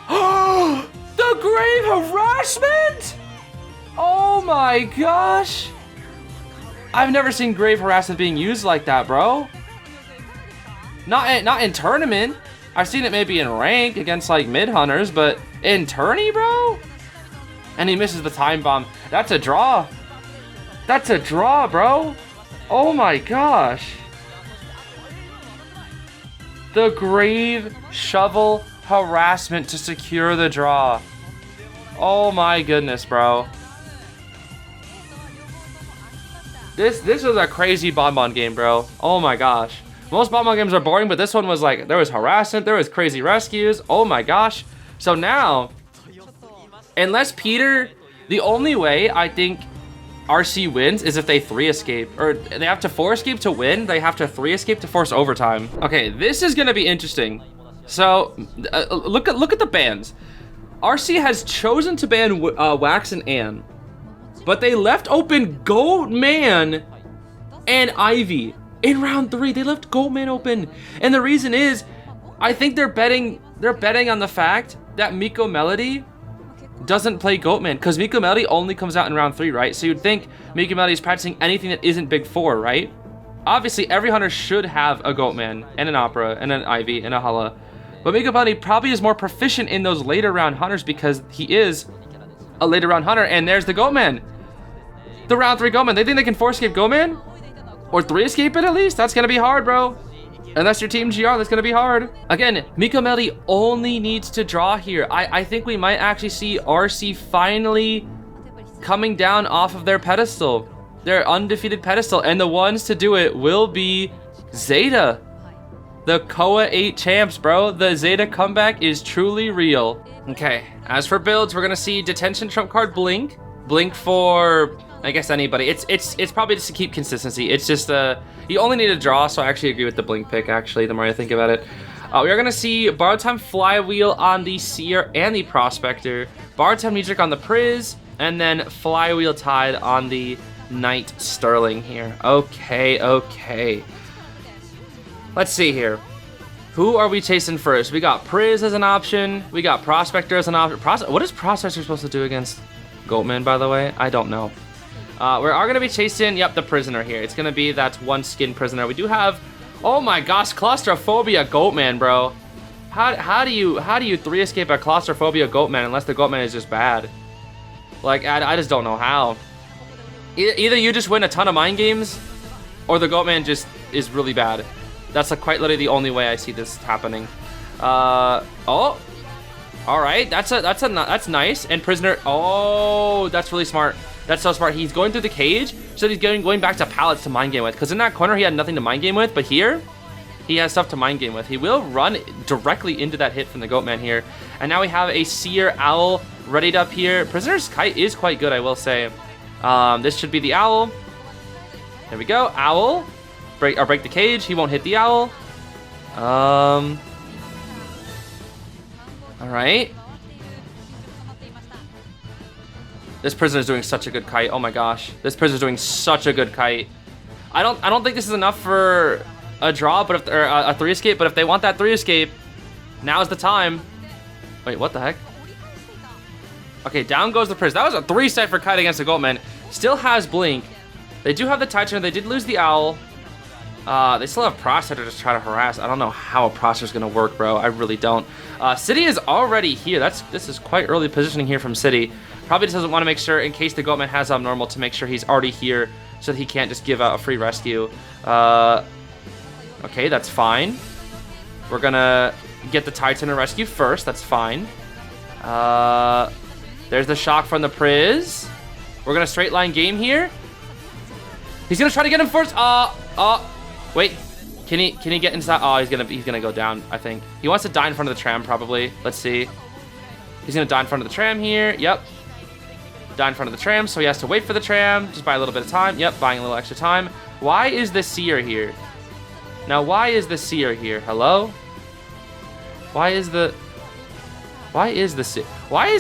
The grave harassment? Oh my gosh. I've never seen grave harassment being used like that, bro. Not in tournament. I've seen it maybe in rank against like mid hunters, but in tourney, bro? And he misses the time bomb. That's a draw. That's a draw, bro. Oh my gosh. The grave shovel harassment to secure the draw. Oh my goodness, bro. This was a crazy bonbon game, bro. Oh my gosh. Most bonbon games are boring, but this one was like, there was harassment, there was crazy rescues. Oh my gosh. So now, unless Peter, the only way I think RC wins is if they 3 escape, or they have to 4 escape to win. They have to 3 escape to force overtime. Okay, this is gonna be interesting. So look at the bans. RC has chosen to ban Wax and Ann, but they left open Goatman and Ivy in round 3. They left Goatman open, and the reason is, I think they're betting on the fact that Miko Melody doesn't play Goatman, because Miko Melody only comes out in round 3, right? So you'd think Miko Melody is practicing anything that isn't Big 4, right? Obviously, every hunter should have a Goatman and an Opera and an Ivy and a Hulla, but Miko Melody probably is more proficient in those later round hunters because he is a later round hunter. And there's the Goatman, the round 3 Goatman. They think they can 4 escape Goatman, or 3 escape it at least. That's gonna be hard, bro. Unless you're Team GR, that's gonna be hard. Again, Miko Melody only needs to draw here. I think we might actually see RC finally coming down off of their pedestal, their undefeated pedestal, and the ones to do it will be ZETA, the KOA 8 champs, bro. The ZETA comeback is truly real. Okay, as for builds, we're gonna see Detention trump card Blink for, I guess, anybody. It's probably just to keep consistency. It's just you only need a draw, so I actually agree with the Blink pick, actually, the more I think about it. We are gonna see Borrowed Time Flywheel on the Seer and the Prospector, Borrowed Time Music on the Priz, and then Flywheel Tide on the Knight Sterling here. Okay. Let's see here. Who are we chasing first? We got Priz as an option. We got Prospector as an option. What is Prospector supposed to do against Goatman, by the way? I don't know. We are going to be chasing, yep, the Prisoner here. It's going to be that one skin Prisoner. We do have, oh my gosh, Claustrophobia Goatman, bro. How do you 3 escape a Claustrophobia Goatman unless the Goatman is just bad? Like, I just don't know how. Either you just win a ton of mind games, or the Goatman just is really bad. That's like quite literally the only way I see this happening. Oh, all right, that's nice. And Prisoner, oh, that's really smart. That's so smart. He's going through the cage, so he's going back to pallets to mind game with. Because in that corner, he had nothing to mind game with, but here, he has stuff to mind game with. He will run directly into that hit from the Goatman here. And now we have a Seer Owl readied up here. Prisoner's Kite is quite good, I will say. This should be the Owl. There we go, Owl. Break the cage. He won't hit the Owl. All right. This Prisoner's doing such a good kite. Oh my gosh. This Prisoner's doing such a good kite. I don't think this is enough for a draw, but or a 3 escape, but if they want that 3 escape, now's the time. Wait, what the heck? Okay, down goes the Priz. That was a 3 Cypher kite against the Goatman. Still has Blink. They do have the Titan. They did lose the Owl. They still have Prospector to try to harass. I don't know how a Prospector's gonna work, bro. I really don't. City is already here. This is quite early positioning here from City. Probably just doesn't want to make sure, in case the Goatman has abnormal, to make sure he's already here so that he can't just give out a free rescue. Okay, that's fine. We're gonna get the Titan to rescue first. That's fine. There's the shock from the Priz. We're gonna straight line game here. He's gonna try to get him first. Wait. Can he get inside? Oh, he's gonna go down, I think. He wants to die in front of the tram, probably. Let's see. He's gonna die in front of the tram here. Yep. Die in front of the tram, so he has to wait for the tram. Just buy a little bit of time. Yep, buying a little extra time. Why is the Seer here? Now, why is the Seer here? Hello? Why is the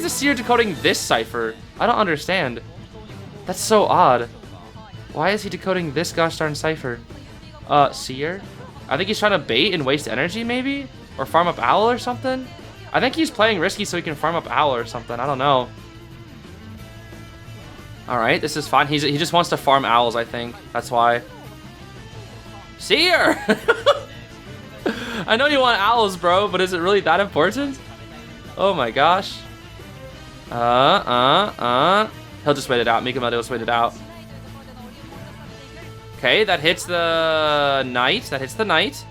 Seer decoding this cipher? I don't understand. That's so odd. Why is he decoding this gosh darn cipher? Seer? I think he's trying to bait and waste energy, maybe? Or farm up Owl or something? I think he's playing risky so he can farm up Owl or something. I don't know. Alright, this is fine. He just wants to farm Owls, I think. That's why. Seer! I know you want Owls, bro, but is it really that important? Oh my gosh. He'll just wait it out. Mika Melody will just wait it out. Okay, that hits the Knight. That hits the Knight.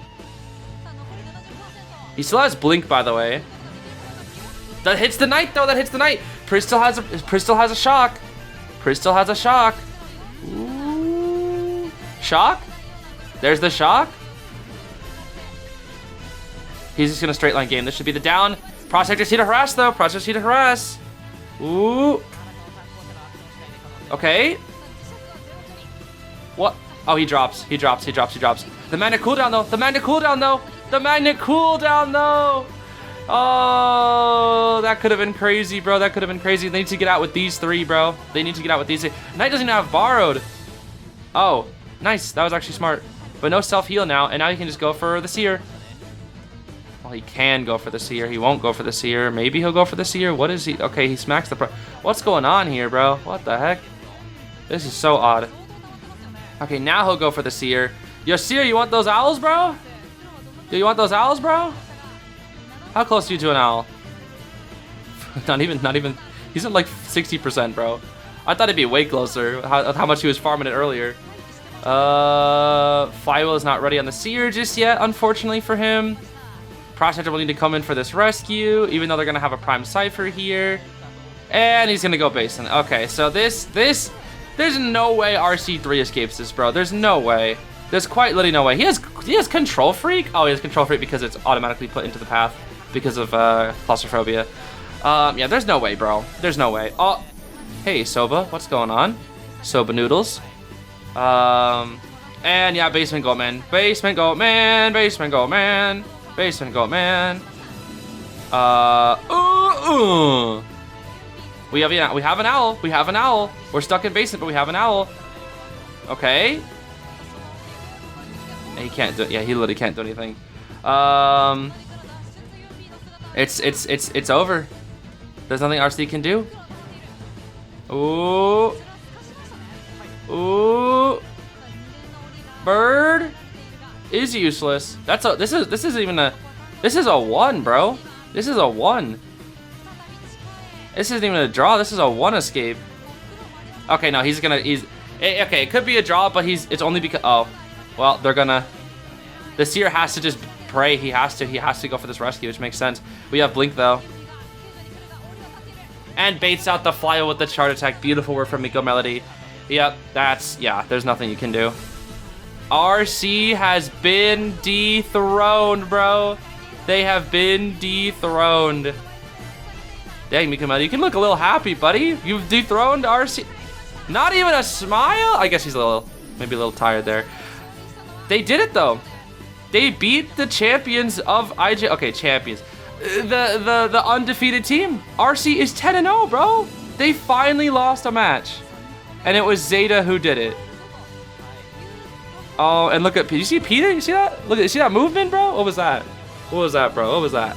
He still has Blink, by the way. That hits the Knight, though. That hits the Knight. Priz still has a shock. Priz still has a shock. Ooh. Shock? There's the shock. He's just gonna straight line game. This should be the down. Prospector C to harass, though. Prospector C to harass. Ooh. Okay. What? Oh, he drops. He drops. He drops. He drops. The magnet cooldown, though. The magnet cooldown, though. The magnet cooldown, though. Oh, that could have been crazy, bro. That could have been crazy. They need to get out with these three, bro. They need to get out with these three. Knight doesn't even have borrowed. Oh, nice. That was actually smart. But no self-heal now, and now he can just go for the Seer. Well, he can go for the Seer. He won't go for the Seer. Maybe he'll go for the Seer. What is he? Okay, he smacks the pro. What's going on here, bro? What the heck? This is so odd. Okay, now he'll go for the Seer. Yo, Seer, you want those owls, bro? Do you want those owls, bro? How close are you to an owl? not even. He's at like 60%, bro. I thought it'd be way closer. How much he was farming it earlier. Flywheel is not ready on the Seer just yet, unfortunately for him. Prospector will need to come in for this rescue, even though they're gonna have a Prime Cypher here. And he's gonna go Basin. Okay, so there's no way RC3 escapes this, bro. There's no way. There's quite literally no way. He has Control Freak? Oh, he has Control Freak because it's automatically put into the path because of claustrophobia. Yeah, there's no way, bro. There's no way. Oh, hey, Soba, what's going on? Soba Noodles. And yeah, Basement Goatman. Basement Goatman. Basement Goatman. Basement Goatman. We have an owl. We have an owl. We're stuck in basement, but we have an owl. Okay. He can't do. Yeah, he literally can't do anything. It's over. There's nothing RC can do. Ooh. Ooh. Bird is useless. This is a 1, bro. This is a 1. This isn't even a draw. This is a 1 escape. Okay, no, okay, it could be a draw, but it's only because, oh, well, the Seer has to just pray. He has to go for this rescue, which makes sense. We have Blink, though. And baits out the Flywheel with the chart attack. Beautiful work from Mika Melody. Yep, there's nothing you can do. RC has been dethroned, bro. They have been dethroned. Dang, Mika Melody, you can look a little happy, buddy. You've dethroned RC. Not even a smile? I guess he's maybe a little tired there. They did it, though. They beat the champions of IJL. Okay, champions. The undefeated team. RC is 10-0, bro. They finally lost a match. And it was ZETA who did it. Oh, and look at, you see Peter? You see that? You see that movement, bro? What was that? What was that, bro? What was that?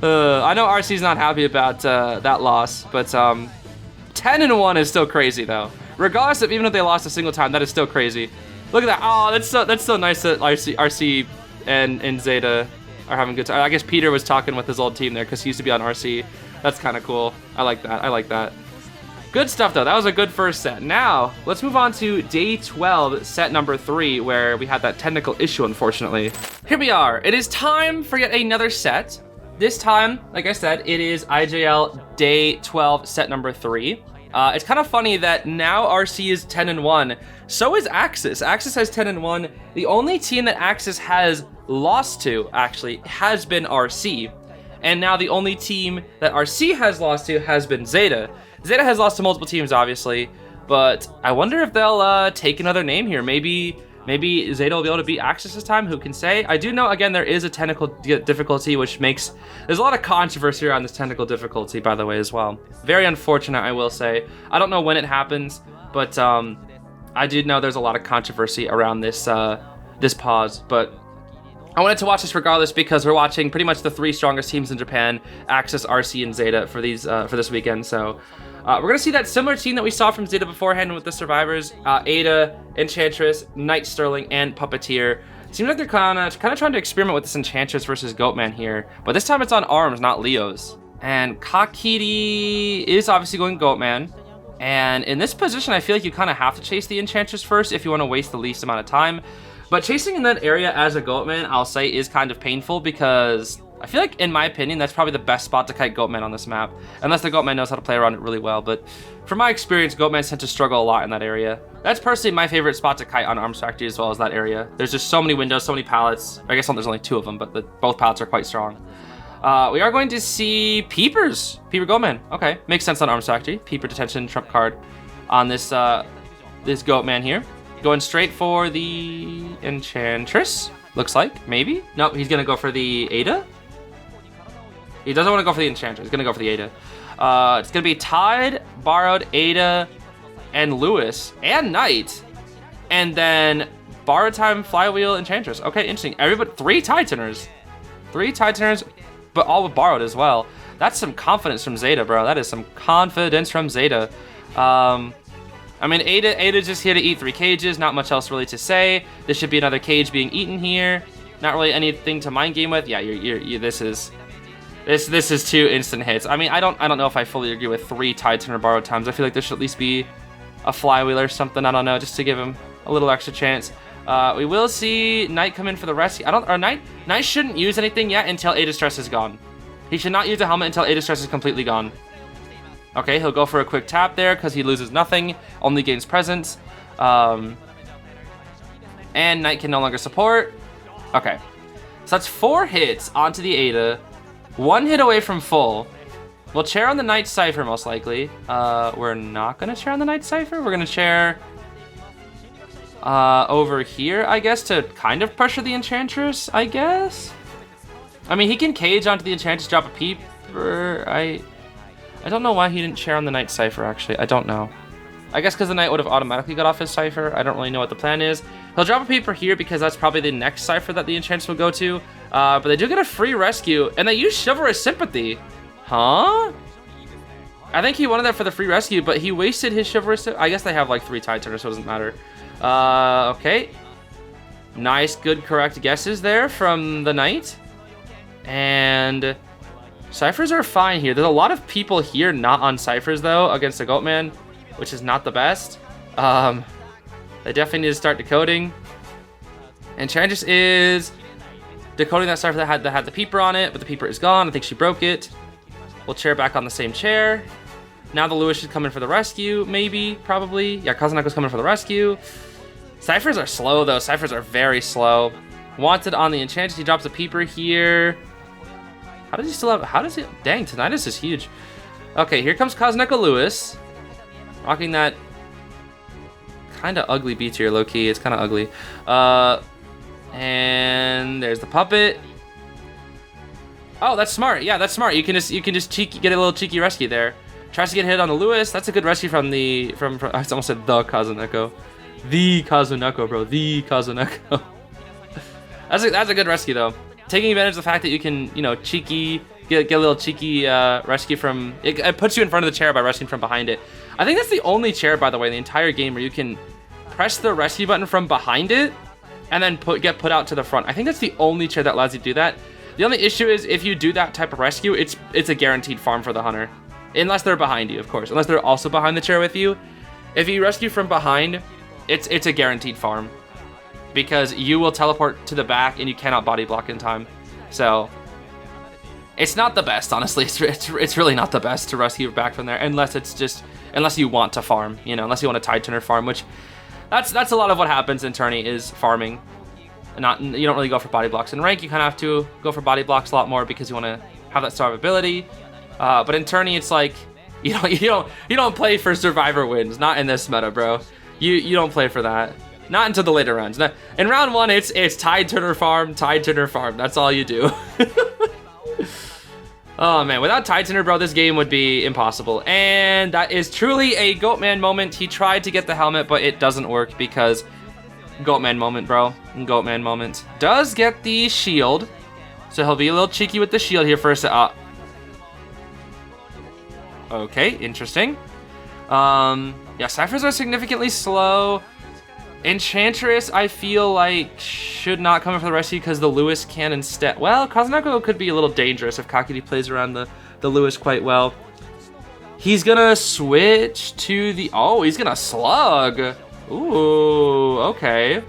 I know RC's not happy about that loss, but 10-1 is still crazy, though. Regardless of even if they lost a single time, that is still crazy. Look at that. Oh, that's so nice that RC and ZETA are having a good time. I guess Peter was talking with his old team there because he used to be on RC. That's kind of cool. I like that. I like that. Good stuff, though. That was a good first set. Now, let's move on to day 12, set number 3, where we had that technical issue, unfortunately. Here we are. It is time for yet another set. This time, like I said, it is IJL day 12, set number 3. It's kind of funny that now RC is 10-1. So is AXIZ. AXIZ has 10-1. The only team that AXIZ has lost to, actually, has been RC. And now the only team that RC has lost to has been ZETA. ZETA has lost to multiple teams, obviously, but I wonder if they'll take another name here. Maybe ZETA will be able to beat AXIZ this time. Who can say? I do know, again, there is a technical difficulty, which makes... There's a lot of controversy around this technical difficulty, by the way, as well. Very unfortunate, I will say. I don't know when it happens, but I do know there's a lot of controversy around this this pause, but I wanted to watch this regardless because we're watching pretty much the 3 strongest teams in Japan, AXIZ, RC, and ZETA for this weekend. So we're gonna see that similar team that we saw from ZETA beforehand with the survivors, Ada, Enchantress, Knight Sterling, and Puppeteer. Seems like they're kind of trying to experiment with this Enchantress versus Goatman here, but this time it's on arms, not Leos. And Kakiri is obviously going Goatman. And in this position, I feel like you kind of have to chase the Enchantress first if you want to waste the least amount of time. But chasing in that area as a Goatman, I'll say, is kind of painful because I feel like, in my opinion, that's probably the best spot to kite Goatman on this map. Unless the Goatman knows how to play around it really well. But from my experience, Goatmans tend to struggle a lot in that area. That's personally my favorite spot to kite on Arms Factory as well as that area. There's just so many windows, so many pallets. I guess there's only 2 of them, but both pallets are quite strong. We are going to see Peepers. Peeper Goatman. Okay, makes sense on Arms Factory. Peeper Detention, trump card on this this Goatman here. Going straight for the Enchantress, looks like, maybe? Nope, he's gonna go for the Ada. He doesn't want to go for the Enchantress, he's gonna go for the Ada. It's gonna be Tide, Borrowed, Ada, and Lewis, and Knight. And then Borrowed Time, Flywheel, Enchantress. Okay, interesting. Everybody, 3 Titaners. 3 Titaners, but all with Borrowed as well. That's some confidence from ZETA, bro. That is some confidence from ZETA. I mean, Ada's just here to eat 3 cages. Not much else really to say. This should be another cage being eaten here. Not really anything to mind game with. Yeah, this is 2 instant hits. I mean, I don't know if I fully agree with 3 Titan or Borrowed Times. I feel like there should at least be a Flywheel or something. I don't know, just to give him a little extra chance. We will see Knight come in for the rescue. Knight shouldn't use anything yet until Ada Stress is gone. He should not use a helmet until Ada Stress is completely gone. Okay, he'll go for a quick tap there because he loses nothing, only gains presence. And Knight can no longer support. Okay, so that's 4 hits onto the Ada, 1 hit away from full. We'll chair on the Knight Cypher most likely. We're not gonna chair on the Knight Cypher. We're gonna chair over here, I guess, to kind of pressure the Enchantress, I guess. I mean, he can cage onto the Enchantress, drop a Peeper. I don't know why he didn't chair on the Knight Cypher, actually. I don't know. I guess because the Knight would have automatically got off his Cypher. I don't really know what the plan is. He'll drop a Peeper here because that's probably the next Cypher that the Enchantress will go to. But they do get a free rescue, and they use Chivalrous Sympathy. Huh? I think he wanted that for the free rescue, but he wasted his Chivalrous. I guess they have like 3 Titaners, so it doesn't matter. Okay. Nice, good, correct guesses there from the Knight. And Cyphers are fine here. There's a lot of people here not on Cyphers, though, against the Goatman, which is not the best. They definitely need to start decoding. And Enchantress is decoding that Cypher that had the Peeper on it, but the Peeper is gone. I think she broke it. We'll chair back on the same chair. Now the Lewis should come in for the rescue, maybe, probably. Yeah, KZNK's coming for the rescue. Cyphers are slow, though. Cyphers are very slow. Wanted on the Enchantress. He drops a Peeper here. How does he still have... How does he... Dang, Tinnitus is huge. Okay, here comes KZNK Lewis. Rocking that kind of ugly beat here, low-key. It's kind of ugly. And there's the puppet. Oh, that's smart. Yeah, that's smart. You can just get a little cheeky rescue there. Tries to get hit on the Lewis. That's a good rescue from I almost said the KZNK. The KZNK, bro. The KZNK. That's a good rescue though. Taking advantage of the fact that you can, you know, get a little cheeky rescue from it puts you in front of the chair by rescuing from behind it. I think that's the only chair, by the way, in the entire game where you can press the rescue button from behind it and then get put out to the front. I think that's the only chair that allows you to do that. The only issue is if you do that type of rescue, it's a guaranteed farm for the hunter. Unless they're behind you, of course. Unless they're also behind the chair with you. If you rescue from behind, it's a guaranteed farm. Because you will teleport to the back and you cannot body block in time. So, it's not the best, honestly. It's really not the best to rescue back from there. Unless you want to farm. You know, unless you want a Titanner farm, which... That's a lot of what happens in tourney is farming. You don't really go for body blocks. In rank, you kind of have to go for body blocks a lot more because you want to have that survivability. But in tourney, it's like you don't play for survivor wins. Not in this meta, bro. You don't play for that. Not until the later rounds. In round 1, it's Tide Turner farm. That's all you do. Oh man, without Tide Turner, bro, this game would be impossible. And that is truly a Goatman moment. He tried to get the helmet, but it doesn't work because Goatman moment, bro. Goatman moment. Does get the shield. So he'll be a little cheeky with the shield here first. Okay, interesting. Yeah, Cyphers are significantly slow. Enchantress, I feel like, should not come in for the rescue because the Lewis can instead. Well, KZNK could be a little dangerous if Kakiri plays around the Lewis quite well. He's gonna switch to the... Oh, he's gonna slug. Ooh, okay.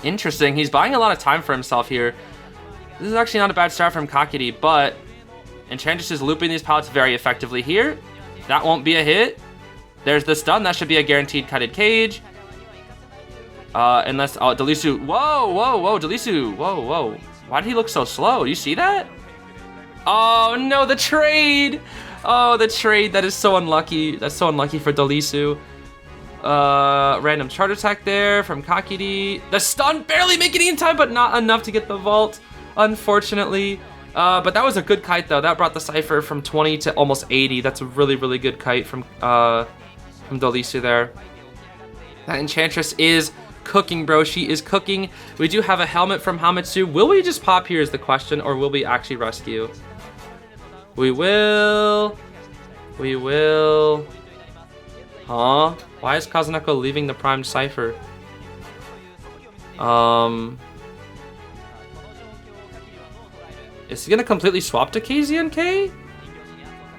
Interesting. He's buying a lot of time for himself here. This is actually not a bad start from Kakiri, but Enchantress is looping these pallets very effectively here. That won't be a hit. There's the stun. That should be a guaranteed cutted cage. Unless... Oh, Delisu. Whoa, whoa, whoa, Delisu. Whoa, whoa. Why did he look so slow? You see that? Oh, no, the trade. Oh, the trade. That is so unlucky. That's so unlucky for Delisu. Random charge attack there from Kakiri. The stun barely making it in time, but not enough to get the vault, unfortunately. But that was a good kite, though. That brought the Cypher from 20 to almost 80. That's a really, really good kite from Delisu there. That Enchantress is cooking, bro. She is cooking. We do have a helmet from Hamitsu. Will we just pop here is the question, or will we actually rescue? We will. We will. Huh? Why is KZNK leaving the primed Cypher? Is he gonna completely swap to KZNK?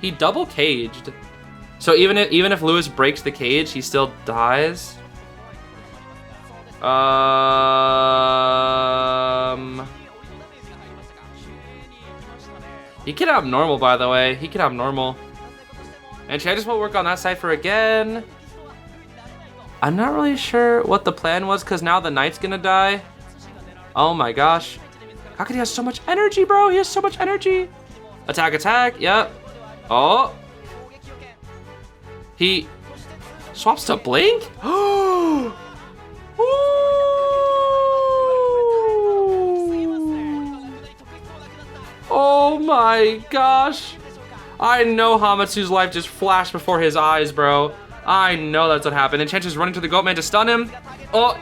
He double caged. So even if Lewis breaks the cage, he still dies. He could have normal, by the way. He could have normal. And Enchantress will work on that Cypher again. I'm not really sure what the plan was, because now the Knight's gonna die. Oh my gosh. Kakiri has so much energy, bro. He has so much energy. Attack, attack. Yep. Oh. He swaps to Blink? Oh my gosh. I know Hamitsu's life just flashed before his eyes, bro. I know that's what happened. Enchantress running to the Goatman to stun him. Oh.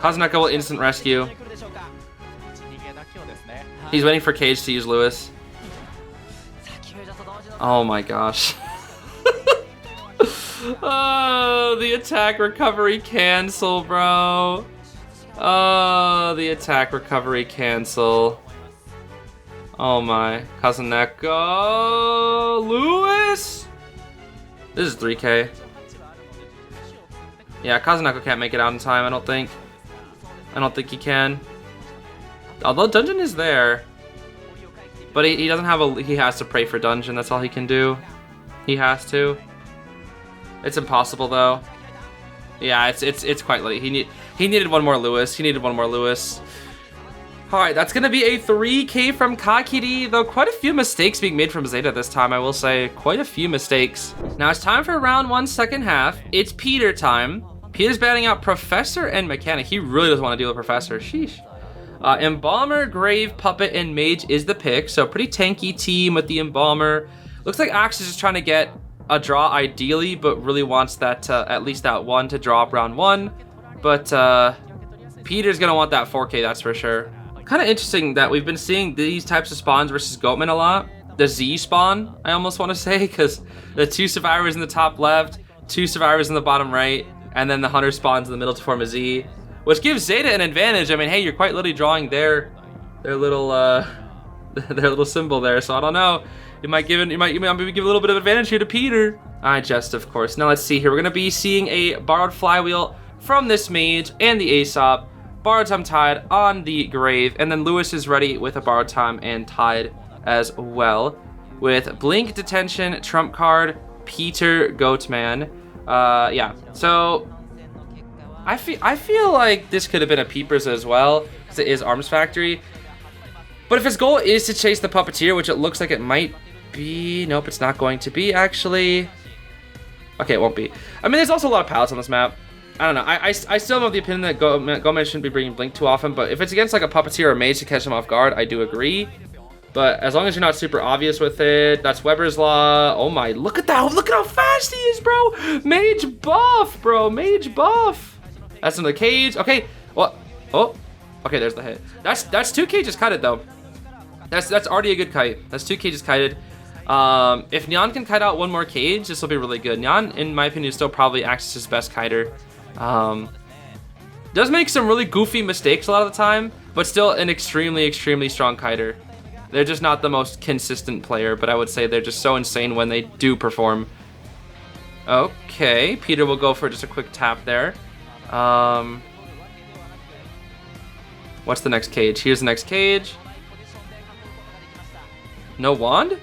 KZNK will instant rescue. He's waiting for Cage to use Lewis. Oh my gosh. Oh, the attack recovery cancel, bro. Oh, the attack recovery cancel. Oh my. KZNK. Lewis? This is 3K. Yeah, KZNK can't make it out in time, I don't think. I don't think he can. Although Dungeon is there. But he doesn't have a... He has to pray for Dungeon, that's all he can do. He has to. It's impossible, though. Yeah, it's quite late. He needed one more Lewis. He needed one more Lewis. Alright, that's going to be a 3K from Kakiri, though quite a few mistakes being made from ZETA this time, I will say. Quite a few mistakes. Now it's time for round 1, second half. It's Peter time. Peter's batting out Professor and Mechanic. He really doesn't want to deal with Professor. Sheesh. Embalmer, Grave, Puppet, and Mage is the pick. So pretty tanky team with the Embalmer. Looks like AXIZ is trying to get a draw ideally, but really wants that at least that one to draw up round 1. But Peter's going to want that 4K, that's for sure. Kind of interesting that we've been seeing these types of spawns versus Goatman a lot. The Z spawn, I almost want to say, because the 2 survivors in the top left, 2 survivors in the bottom right, and then the hunter spawns in the middle to form a Z, which gives ZETA an advantage. I mean, hey, you're quite literally drawing their little their little symbol there. So I don't know. You might maybe give a little bit of advantage here to Peter. I jest, of course. Now let's see here. We're gonna be seeing a borrowed flywheel from this mage and the Aesop. Borrowed time Tide on the Grave, and then Lewis is ready with a borrowed time and Tide as well, with Blink, Detention, Trump Card, Peter, Goatman. Yeah, so I feel like this could have been a Peepers as well, because it is Arms Factory. But if his goal is to chase the Puppeteer, which it looks like it might be, nope, it's not going to be actually. Okay, it won't be. I mean, there's also a lot of pallets on this map. I don't know. I still am of the opinion that Goatman shouldn't be bringing Blink too often, but if it's against like a Puppeteer or a Mage to catch him off guard, I do agree. But as long as you're not super obvious with it, that's Weber's Law. Oh my, look at that. Look at how fast he is, bro. Mage buff, bro. Mage buff. That's in the cage. Okay. What? Oh. Okay, there's the hit. That's 2 cages kited, though. That's already a good kite. That's 2 cages kited. If Nyan can kite out 1 more cage, this will be really good. Nyan, in my opinion, is still probably AXIZ's best kiter. Does make some really goofy mistakes a lot of the time, but still an extremely, extremely strong kiter. They're just not the most consistent player, but I would say they're just so insane when they do perform. Okay, Peter will go for just a quick tap there. What's the next cage? Here's the next cage. No wand?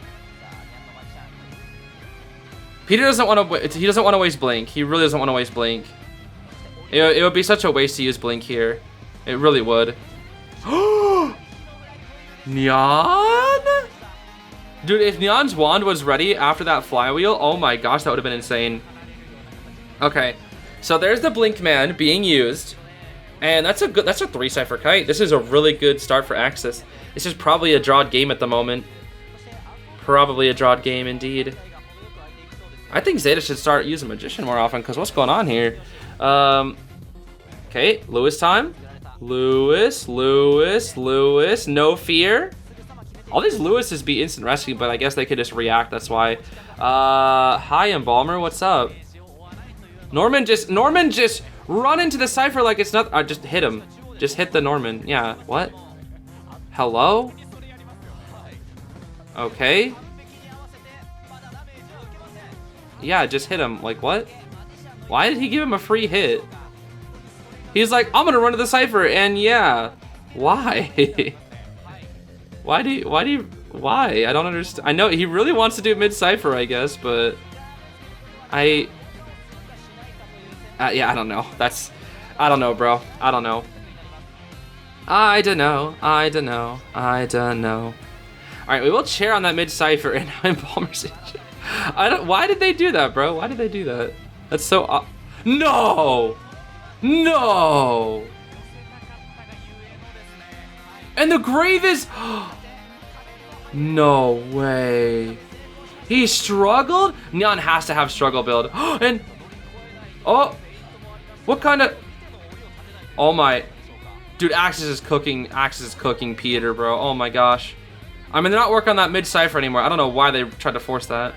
Peter doesn't want to. He doesn't want to waste Blink. He really doesn't want to waste Blink. It would be such a waste to use Blink here. It really would. Nyan? Dude, if Nyan's wand was ready after that flywheel, oh my gosh, that would have been insane. Okay, so there's the Blink Man being used, and that's a 3 cipher kite. This is a really good start for AXIZ. This is probably a drawed game at the moment. Probably a drawed game indeed. I think ZETA should start using Magician more often, because what's going on here? Okay, Lewis time. Lewis, no fear. All these Lewises be instant rescue, but I guess they could just react, that's why. Hi, Embalmer, what's up? Norman just run into the cipher like it's not, just hit him. Just hit the Norman, yeah, what? Hello? Okay. Yeah, just hit him, like what? Why did he give him a free hit? He's like, I'm gonna run to the cipher, and yeah. Why? Why? I don't understand. I know he really wants to do mid-cipher, I guess, but yeah, I don't know. I don't know, bro. I don't know. I don't know. Alright, we will chair on that mid-cipher, and now Embalmer's injured. Why did they do that, bro? Why did they do that? That's so No! No! And the grave is... No way. He struggled? Nyan has to have struggle build. And... Oh! What kind of... Oh my... Dude, AXIZ is cooking Peter, bro. Oh my gosh. I mean, they're not working on that mid-cipher anymore. I don't know why they tried to force that.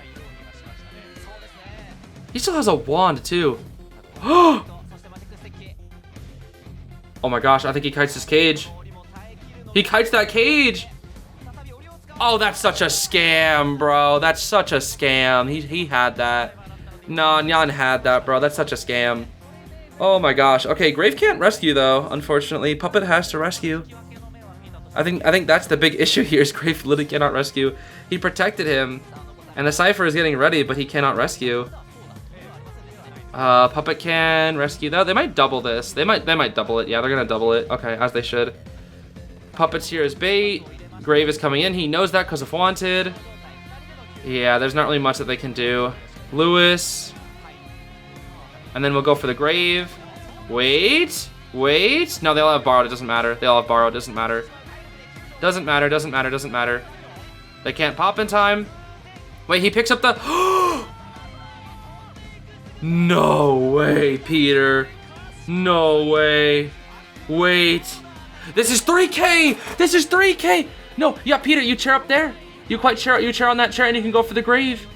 He still has a wand, too. Oh my gosh, I think he kites his cage. He kites that cage. Oh, that's such a scam, bro. That's such a scam. He had that. No, Nyan had that, bro. That's such a scam. Oh my gosh. Okay, Grave can't rescue, though, unfortunately. Puppet has to rescue. I think that's the big issue here is Grave literally cannot rescue. He protected him, and the cipher is getting ready, but he cannot rescue. Puppet can rescue though. They might double this. They might double it. Yeah, they're gonna double it. Okay, as they should. Puppet's here as bait. Grave is coming in. He knows that because of wanted. Yeah, there's not really much that they can do. Lewis. And then we'll go for the grave. Wait. No, they all have borrowed. It doesn't matter. They all have borrowed. It doesn't matter. Doesn't matter. They can't pop in time. Wait, he picks up the... No way, Peter. No way. Wait. This is 3K. This is 3K. No, yeah, Peter, you chair up there. You chair on that chair and you can go for the grave.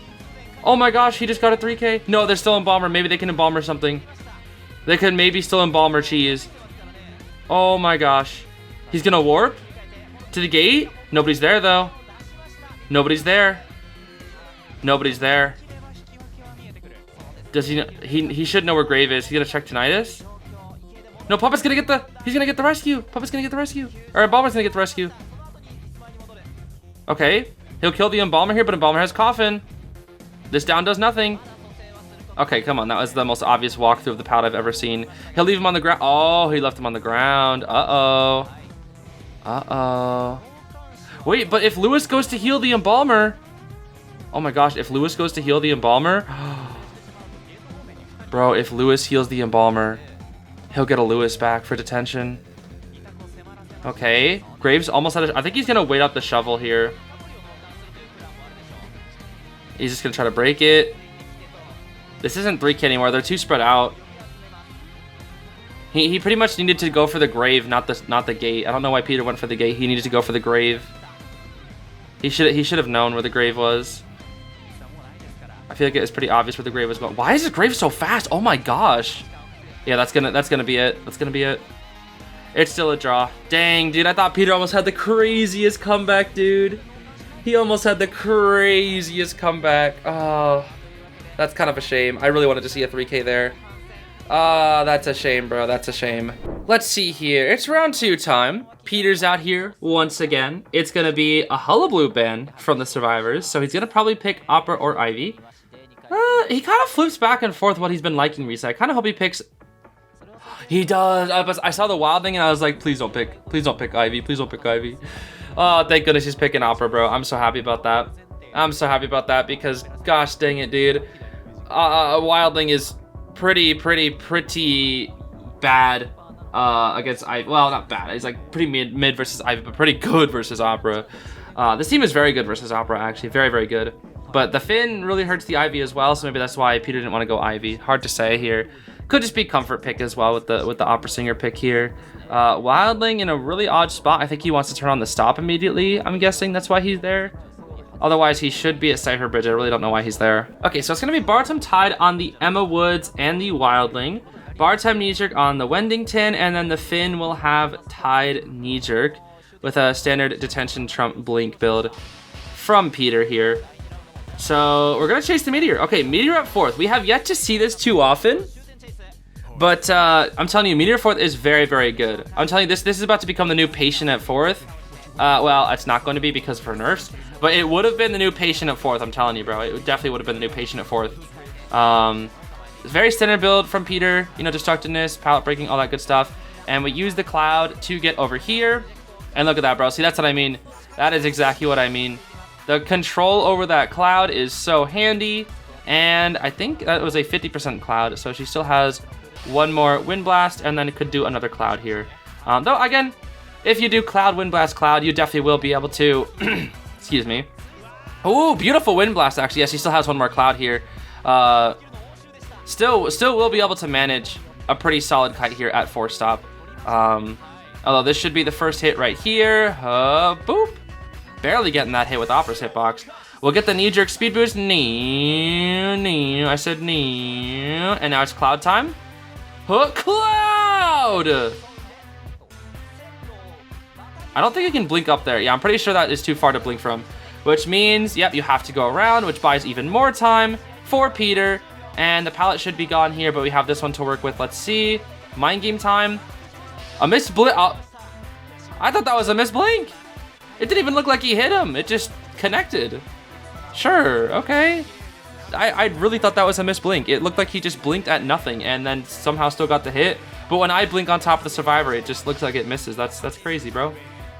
Oh my gosh, he just got a 3K. No, they're still Embalmer. Maybe they can Embalmer something. They could maybe still Embalmer cheese. Oh my gosh. He's gonna warp to the gate. Nobody's there though. Nobody's there. Does he should know where Grave is. He's gonna check Tinnitus. No, Puppet's gonna get the rescue. Or Embalmer's gonna get the rescue. Okay. He'll kill the Embalmer here, but Embalmer has Coffin. This down does nothing. Okay, come on. That was the most obvious walkthrough of the Pout I've ever seen. He'll leave him on the ground. Oh, he left him on the ground. Uh-oh. Wait, but if Lewis goes to heal the Embalmer... Oh my gosh, if Lewis goes to heal the Embalmer... Bro, if Lewis heals the Embalmer... He'll get a Lewis back for detention. Okay, Graves almost had I think he's gonna wait up the shovel here. He's just gonna try to break it. This isn't 3K anymore. They're too spread out. He pretty much needed to go for the grave, not the gate. I don't know why Peter went for the gate. He needed to go for the grave. He should have known where the grave was. I feel like it was pretty obvious where the grave was going. Why is the grave so fast? Oh my gosh. Yeah, that's gonna be it. That's gonna be it. It's still a draw. Dang, dude, I thought Peter almost had the craziest comeback, dude. He almost had the craziest comeback. Oh, that's kind of a shame. I really wanted to see a 3K there. That's a shame, bro. That's a shame. Let's see here. It's round 2 time. Peter's out here once again. It's gonna be a Hullabaloo ban from the survivors, so he's gonna probably pick Opera or Ivy. He kind of flips back and forth what he's been liking recently. I kind of hope he picks... He does. I saw the Wildling and I was like, please don't pick Ivy. Please don't pick Ivy. Oh, thank goodness he's picking Opera, bro. I'm so happy about that. I'm so happy about that because, gosh dang it, dude. Wildling is pretty bad against Ivy. Well, not bad. He's like pretty mid versus Ivy, but pretty good versus Opera. This team is very good versus Opera, actually. Very, very good. But the Finn really hurts the Ivy as well, so maybe that's why Peter didn't want to go Ivy. Hard to say here. Could just be comfort pick as well with the Opera Singer pick here. Wildling in a really odd spot. I think he wants to turn on the stop immediately. I'm guessing that's why he's there. Otherwise, he should be at Cypher Bridge. I really don't know why he's there. Okay, so it's going to be Bartom Tide on the Emma Woods and the Wildling. Bartom Knee-Jerk on the Wendington, and then the Finn will have Tide Knee-Jerk with a standard Detention Trump Blink build from Peter here. So we're going to chase the Meteor. Okay, Meteor at 4th. We have yet to see this too often. But I'm telling you, Meteor 4th is very, very good. I'm telling you, this is about to become the new Patient at 4th. Well, it's not going to be because of her nerfs, but it would have been the new Patient at 4th. I'm telling you, bro. It definitely would have been the new Patient at 4th. Very standard build from Peter. You know, destructiveness, pallet breaking, all that good stuff. And we use the Cloud to get over here. And look at that, bro. See, that's what I mean. That is exactly what I mean. The control over that Cloud is so handy. And I think that was a 50% Cloud, so she still has one more Wind Blast, and then it could do another Cloud here. Though, again, if you do Cloud, Wind Blast, Cloud, you definitely will be able to... Excuse me. Oh, beautiful Wind Blast, actually. Yes, he still has one more Cloud here. Still will be able to manage a pretty solid kite here at 4-stop. Although this should be the first hit right here. Boop. Barely getting that hit with Opera's hitbox. We'll get the knee-jerk speed boost. I said knee. And now it's Cloud time. Cloud! I don't think you can blink up there. Yeah, I'm pretty sure that is too far to blink from. Which means, yep, you have to go around, which buys even more time for Peter. And the pallet should be gone here, but we have this one to work with. Let's see. Mind game time. A missed blink. Oh, I thought that was a missed blink. It didn't even look like he hit him. It just connected. Sure, okay. I really thought that was a missed blink. It looked like he just blinked at nothing and then somehow still got the hit. But when I blink on top of the survivor, it just looks like it misses. That's crazy, bro.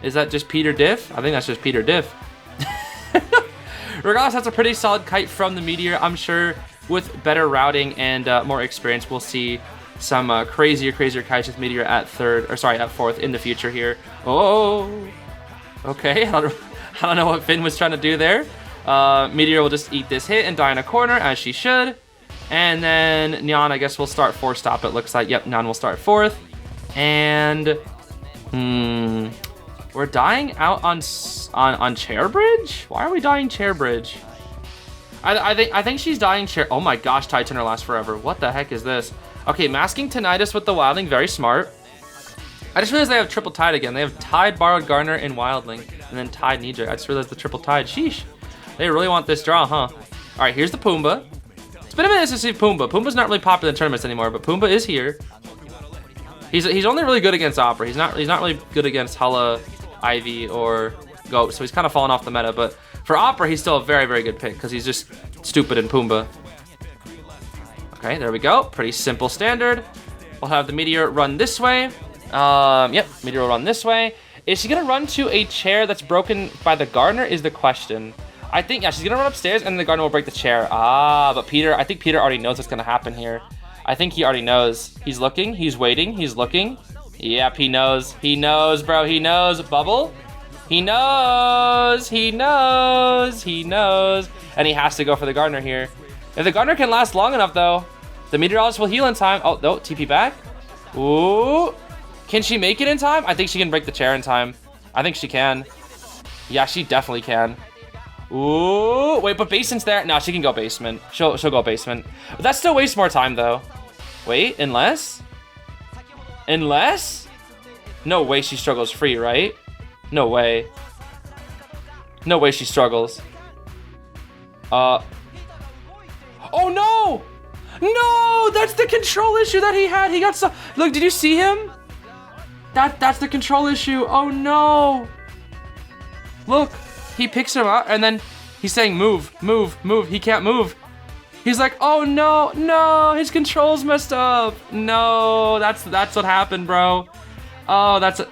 Is that just Peter Diff? I think that's just Peter Diff. Regardless, that's a pretty solid kite from the Meteor. I'm sure with better routing and more experience, we'll see some crazier kites with Meteor at 4th in the future here. Oh, okay. I don't know what Finn was trying to do there. Meteor will just eat this hit and die in a corner, as she should. And then Nyan, I guess, will start 4-stop, it looks like. Yep, Nyan will start 4th. And, we're dying out on Chair Bridge? Why are we dying Chair Bridge? I think she's dying Chair... Oh my gosh, Tide Turner lasts forever. What the heck is this? Okay, masking Tinnitus with the Wildling, very smart. I just realized they have triple Tide again. They have Tide, Borrowed Gardener, and Wildling. And then Tide Knee-Jerk. I just realized the triple Tide. Sheesh. They really want this draw, huh? Alright, here's the Pumbaa. It's been a minute since we've seen Pumbaa. Pumbaa's not really popular in tournaments anymore, but Pumbaa is here. He's only really good against Opera. He's not really good against Hulla, Ivy, or Goat, so he's kind of fallen off the meta. But for Opera, he's still a very, very good pick because he's just stupid in Pumbaa. Okay, there we go. Pretty simple standard. We'll have the Meteor run this way. Yep, Meteor will run this way. Is she gonna run to a chair that's broken by the Gardener is the question. I think, yeah, she's gonna run upstairs and the Gardener will break the chair. But I think Peter already knows what's gonna happen here. I think he already knows. He's looking. He's waiting. He's looking. Yep, he knows. He knows, bro. He knows. Bubble. He knows. He knows. He knows. And he has to go for the Gardener here. If the Gardener can last long enough, though, the Meteorologist will heal in time. Oh, no. TP back. Ooh. Can she make it in time? I think she can break the chair in time. I think she can. Yeah, she definitely can. Ooh. Wait, but basement's there. No, she can go basement. She'll go basement. But that still wastes more time, though. Wait, unless? Unless? No way she struggles free, right? No way. No way she struggles. Oh no! No! That's the control issue that he had. He got so... Look, did you see him? That's the control issue. Oh no! Look, he picks him up and then he's saying move, move, move. He can't move. He's like, oh no, no, his controls messed up. No, that's what happened, bro. Oh,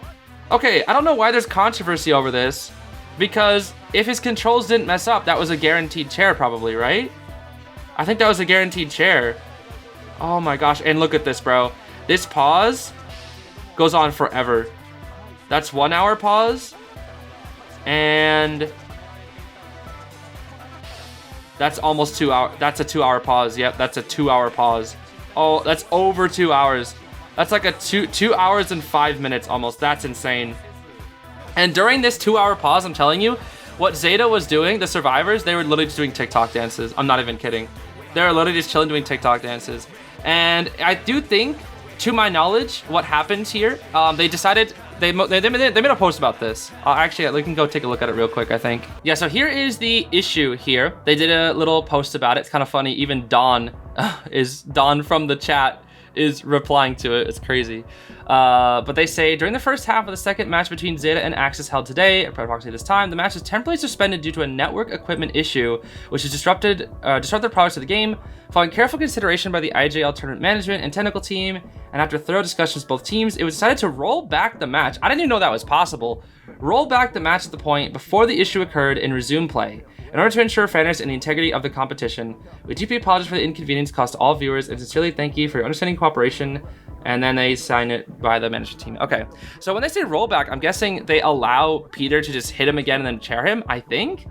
okay, I don't know why there's controversy over this. Because if his controls didn't mess up, that was a guaranteed chair probably, right? I think that was a guaranteed chair. Oh my gosh, and look at this, bro. This pause goes on forever. That's 1 hour pause. And that's almost 2 hours. That's a 2 hour pause. Yep, that's a 2 hour pause. Oh, that's over 2 hours. That's like a 2 hours and 5 minutes almost. That's insane. And during this 2 hour pause, I'm telling you, what ZETA was doing, the survivors, they were literally just doing TikTok dances. I'm not even kidding. They were literally just chilling doing TikTok dances. And I do think, to my knowledge, what happened here, they decided, they made a post about this. Actually, we can go take a look at it real quick, I think. Yeah, so here is the issue here. They did a little post about it. It's kind of funny. Even Dawn from the chat is replying to it. It's crazy. But they say, during the first half of the second match between ZETA and AXIZ held today, approximately this time, the match is temporarily suspended due to a network equipment issue, which has disrupted progress of the game. Following careful consideration by the IJL tournament management and technical team, and after thorough discussions with both teams, it was decided to roll back the match. I didn't even know that was possible. Roll back the match at the point before the issue occurred and resume play. In order to ensure fairness and the integrity of the competition, we deeply apologize for the inconvenience caused to all viewers and sincerely thank you for your understanding and cooperation. And then they sign it by the management team. Okay, so when they say rollback, I'm guessing they allow Peter to just hit him again and then chair him, I think.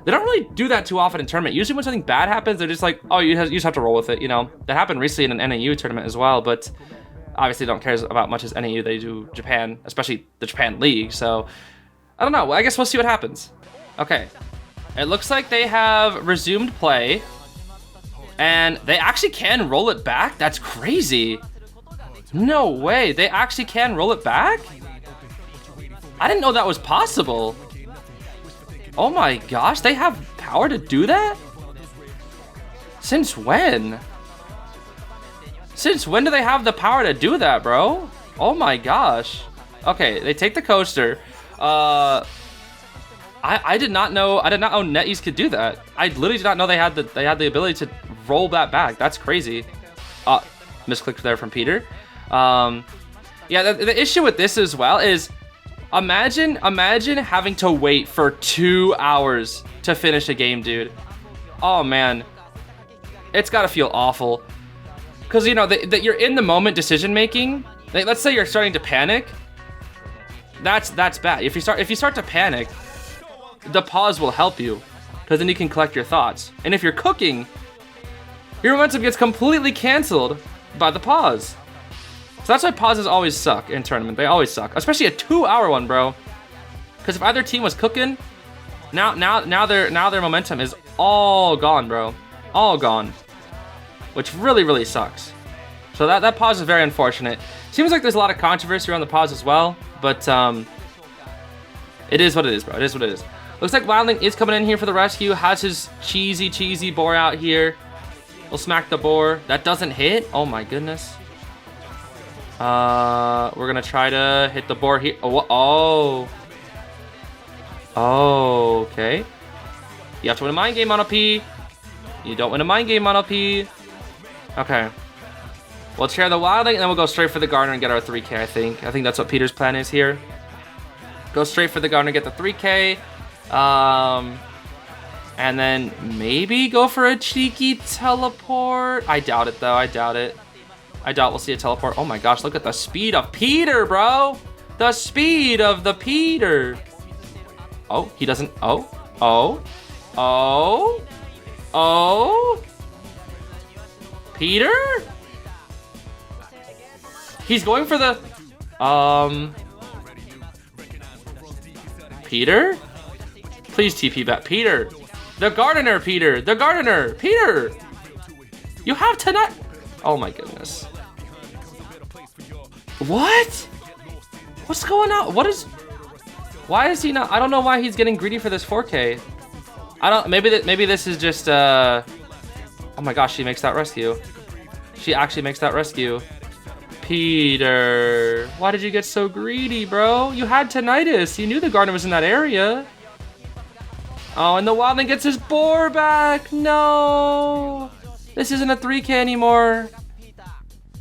They don't really do that too often in tournament. Usually when something bad happens, they're just like, oh, you just have to roll with it, you know? That happened recently in an NAU tournament as well, but obviously don't care about much as NAU. They do Japan, especially the Japan League, so I don't know. Well, I guess we'll see what happens. Okay, it looks like they have resumed play, and they actually can roll it back? That's crazy. No way, they actually can roll it back? I didn't know that was possible. Oh my gosh, they have power to do that? Since when? Since when do they have the power to do that, bro? Oh my gosh. Okay, they take the coaster. I did not know NetEase could do that. I literally did not know they had the ability to roll that back. That's crazy. Misclicked there from Peter. Yeah, the issue with this as well is imagine having to wait for 2 hours to finish a game, dude. Oh man, it's gotta feel awful. Cause you know that you're in the moment decision making. Let's say you're starting to panic. That's bad. If you start to panic, the pause will help you, because then you can collect your thoughts. And if you're cooking, your momentum gets completely canceled by the pause. So that's why pauses always suck in tournament. They always suck, especially a 2 hour one, bro. Because if either team was cooking, now their momentum is all gone, bro. All gone, which really sucks. So that pause is very unfortunate. Seems like there's a lot of controversy around the pause as well, but it is what it is, bro. It is what it is. Looks like Wildling is coming in here for the rescue. Has his cheesy boar out here. We'll smack the boar. That doesn't hit. Oh my goodness. We're gonna try to hit the boar here. Oh, okay. You have to win a mind game on LP. You don't win a mind game on LP. Okay. We'll chair the Wildling, and then we'll go straight for the Gardener and get our 3K, I think. I think that's what Peter's plan is here. Go straight for the Gardener, get the 3K. And then maybe go for a cheeky teleport. I doubt it, though. I doubt it. I doubt we'll see a teleport. Oh my gosh, look at the speed of Peter, bro. The speed of the Peter. Oh, he doesn't. Oh. Peter? He's going for the... Peter? Please TP back. Peter. The gardener, Peter. The gardener. Peter. You have tonight. Oh my goodness. What? What's going on? What is... Why is he not... I don't know why he's getting greedy for this 4K. I don't... Maybe this is just... Oh my gosh, she makes that rescue. She actually makes that rescue. Peter. Why did you get so greedy, bro? You had tinnitus. You knew the gardener was in that area. Oh, and the wildling gets his boar back. No. This isn't a 3K anymore.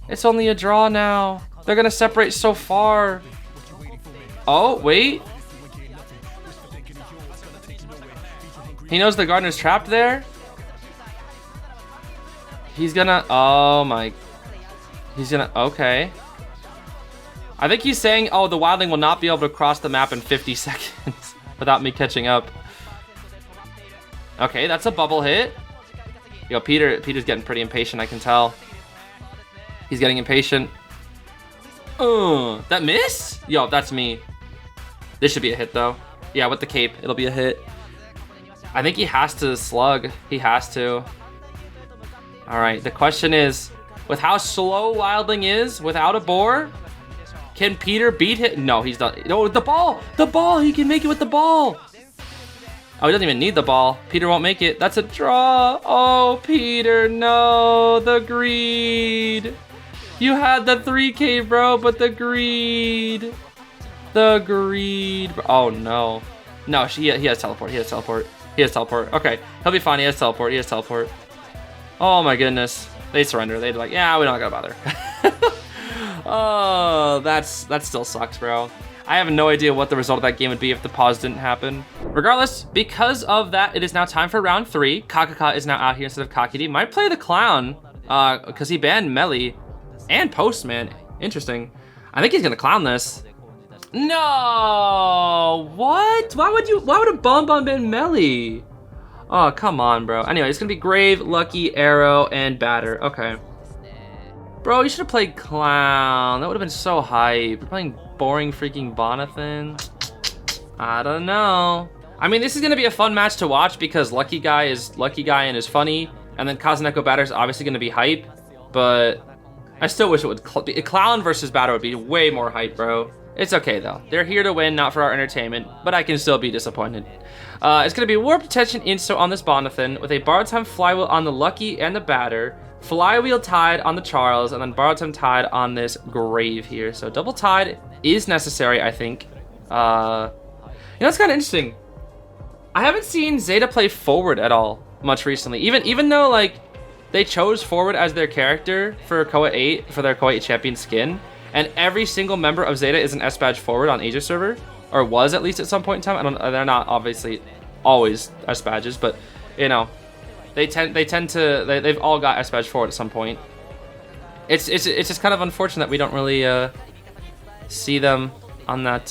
It's only a draw now. They're going to separate so far. Oh, wait. He knows the gardener's trapped there. He's gonna... Oh, my... He's gonna... Okay. I think he's saying, oh, the wildling will not be able to cross the map in 50 seconds without me catching up. Okay, that's a bubble hit. Yo, Peter's getting pretty impatient, I can tell. He's getting impatient. That miss? Yo, that's me. This should be a hit, though. Yeah, with the cape, it'll be a hit. I think he has to slug. He has to. All right, the question is, with how slow Wildling is, without a boar, can Peter beat him? No, he's not. No, the ball! The ball! He can make it with the ball! Oh, he doesn't even need the ball. Peter won't make it. That's a draw. Oh, Peter, no. The greed. You had the 3K, bro, but the greed. The greed. Oh, no. No, he has teleport. He has teleport. He has teleport. Okay, he'll be fine. He has teleport. He has teleport. Oh, my goodness. They surrender. They're like, yeah, we don't gotta bother. Oh, that still sucks, bro. I have no idea what the result of that game would be if the pause didn't happen. Regardless, because of that, it is now time for round 3. Kakaka is now out here instead of Kakiri. Might play the clown, because he banned Melee and Postman. Interesting. I think he's gonna clown this. No! What? Why would a Bum ban Melee? Oh, come on, bro. Anyway, it's gonna be Grave, Lucky, Arrow, and Batter. Okay. Bro, you should have played Clown. That would have been so hype. You're playing boring freaking Bonathan. I don't know. I mean, this is gonna be a fun match to watch because Lucky Guy is Lucky Guy and is funny, and then KZNK Batter is obviously gonna be hype, but I still wish it would be Clown versus Batter would be way more hype, bro. It's okay though. They're here to win, not for our entertainment, but I can still be disappointed. It's gonna be Warp Detention Insto on this Bonathan with a Borrowed Time Flywheel on the Lucky and the Batter. Flywheel tied on the Charles, and then Borrowed Time tied on this Grave here. So double tied is necessary, I think. You know, it's kind of interesting. I haven't seen ZETA play forward at all much recently. Even though like they chose forward as their character for Koa 8 for their Koa 8 champion skin, and every single member of ZETA is an S badge forward on Asia server, or was at least at some point in time. I don't. They're not obviously always S badges, but you know. They've all got S badge forward at some point. It's just kind of unfortunate that we don't really see them on that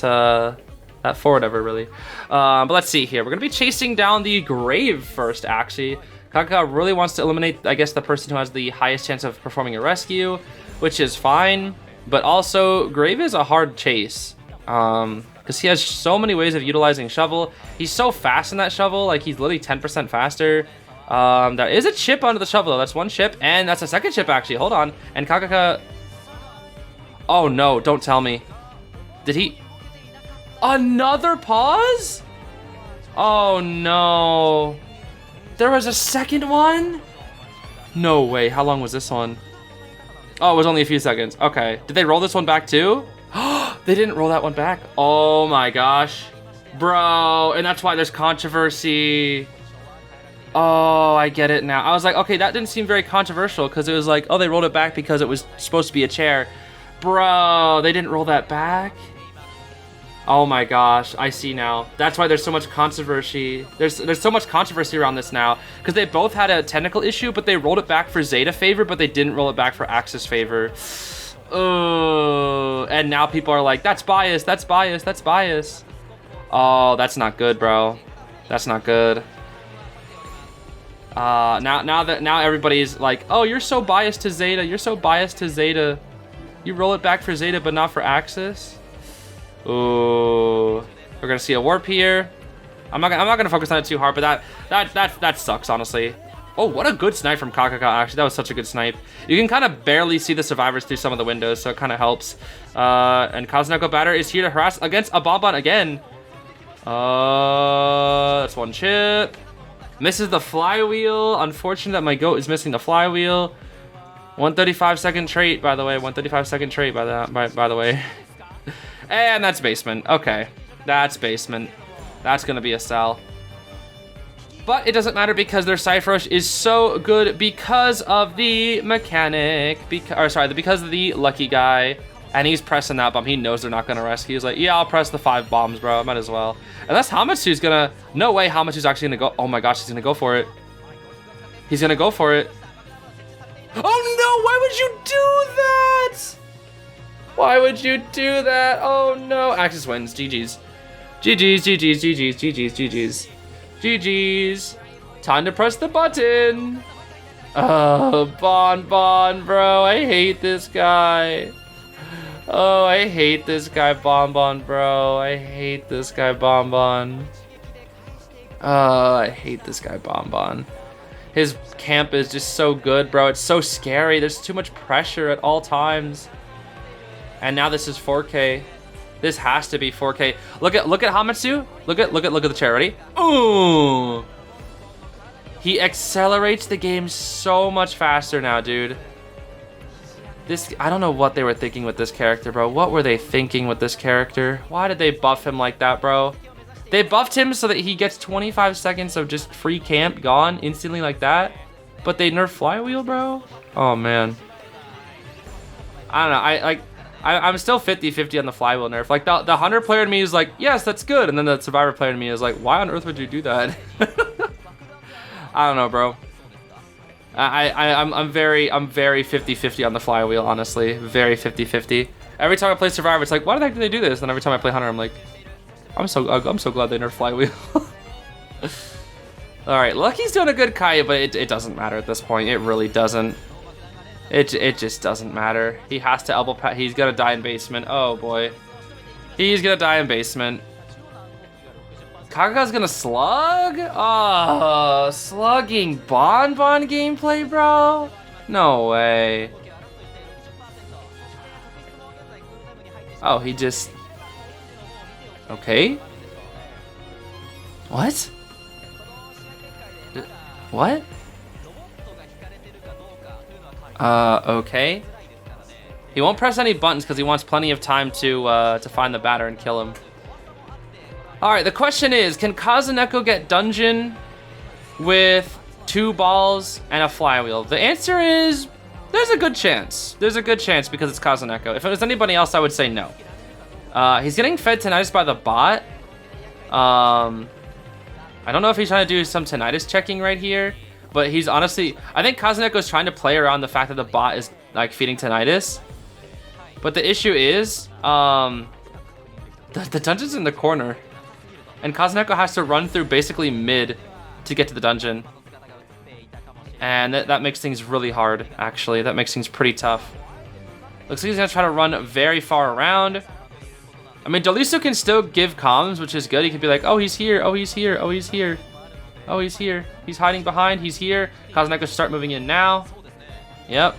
forward ever really. But let's see here. We're gonna be chasing down the Grave first. Actually, Kaka really wants to eliminate, I guess, the person who has the highest chance of performing a rescue, which is fine. But also, Grave is a hard chase. Because he has so many ways of utilizing Shovel. He's so fast in that Shovel. Like he's literally 10% faster. There is a chip under the Shovel though. That's one chip, and that's a second chip actually. Hold on. And Kakaka... Oh no, don't tell me. Did he... Another pause? Oh no. There was a second one? No way. How long was this one? Oh, it was only a few seconds. Okay. Did they roll this one back too? They didn't roll that one back. Oh my gosh. Bro, and that's why there's controversy. Oh, I get it now. I was like, okay, that didn't seem very controversial because it was like, oh, they rolled it back because it was supposed to be a chair. Bro, they didn't roll that back? Oh my gosh, I see now. That's why there's so much controversy. There's so much controversy around this now because they both had a technical issue, but they rolled it back for ZETA favor, but they didn't roll it back for AXIZ favor. Oh, and now people are like, that's bias, that's bias, that's bias. Oh, that's not good, bro. That's not good. Now everybody's like, oh, you're so biased to ZETA. You're so biased to ZETA. You roll it back for ZETA, but not for AXIZ. Ooh, we're gonna see a warp here. I'm not gonna focus on it too hard, but that sucks, honestly. Oh, what a good snipe from KZNK. Actually, that was such a good snipe. You can kind of barely see the survivors through some of the windows, so it kind of helps. And KZNK Batter is here to harass against a Bonbon again. That's one chip. Misses the flywheel. Unfortunate that my goat is missing the flywheel. 135-second trait, by the way. 135-second trait, by the way. And that's basement. Okay, that's basement. That's gonna be a sell. But it doesn't matter because their Cypher Rush is so good because of the mechanic. Because of the lucky guy. And he's pressing that bomb. He knows they're not gonna rescue. He's like, yeah, I'll press the 5 bombs, bro. I might as well. Unless Hamatsu's gonna... No way Hamatsu's actually gonna go... Oh my gosh, he's gonna go for it. He's gonna go for it. Oh no, why would you do that? Why would you do that? Oh no. AXIZ wins. GG's. GG's, GG's, GG's, GG's, GG's. GG's. Time to press the button. Oh, Bonbon, bro. I hate this guy. Oh, I hate this guy, Bonbon, bro. I hate this guy, Bonbon. Oh, I hate this guy, Bonbon. His camp is just so good, bro. It's so scary. There's too much pressure at all times. And now this is 4K. This has to be 4K. Look at Hamatsu. Look at the chair. Ready? Ooh. He accelerates the game so much faster now, dude. I don't know what they were thinking with this character, bro. What were they thinking with this character? Why did they buff him like that, bro? They buffed him so that he gets 25 seconds of just free camp gone instantly like that. But they nerf flywheel, bro? Oh, man. I don't know. I'm still 50-50 on the flywheel nerf. Like, the Hunter player in me is like, yes, that's good. And then the Survivor player in me is like, why on earth would you do that? I don't know, bro. I'm very 50-50 on the flywheel, honestly. Very 50-50. Every time I play Survivor, it's like, why the heck did they do this? And every time I play Hunter, I'm like, I'm so glad they nerfed flywheel. All right, Lucky's doing a good Kaya, but it doesn't matter at this point. It really doesn't. It just doesn't matter. He has to elbow pat. He's gonna die in basement. Oh boy, he's gonna die in basement. Kagaka's gonna slug? Oh, slugging Bonbon gameplay, bro? No way. Oh, he just... Okay. What? What? Okay. He won't press any buttons because he wants plenty of time to find the batter and kill him. Alright, the question is, can KZNK get dungeon with 2 balls and a flywheel? The answer is, there's a good chance. There's a good chance because it's KZNK. If it was anybody else, I would say no. He's getting fed tinnitus by the bot. I don't know if he's trying to do some tinnitus checking right here, but he's honestly... I think KZNK is trying to play around the fact that the bot is like feeding tinnitus. But the issue is, the dungeon's in the corner. And KZNK has to run through basically mid to get to the dungeon. And that makes things really hard, actually. That makes things pretty tough. Looks like he's gonna try to run very far around. I mean, Dolisu can still give comms, which is good. He could be like, oh, he's here, oh, he's here, oh, he's here. Oh, he's here. He's hiding behind, he's here. KZNK will start moving in now. Yep.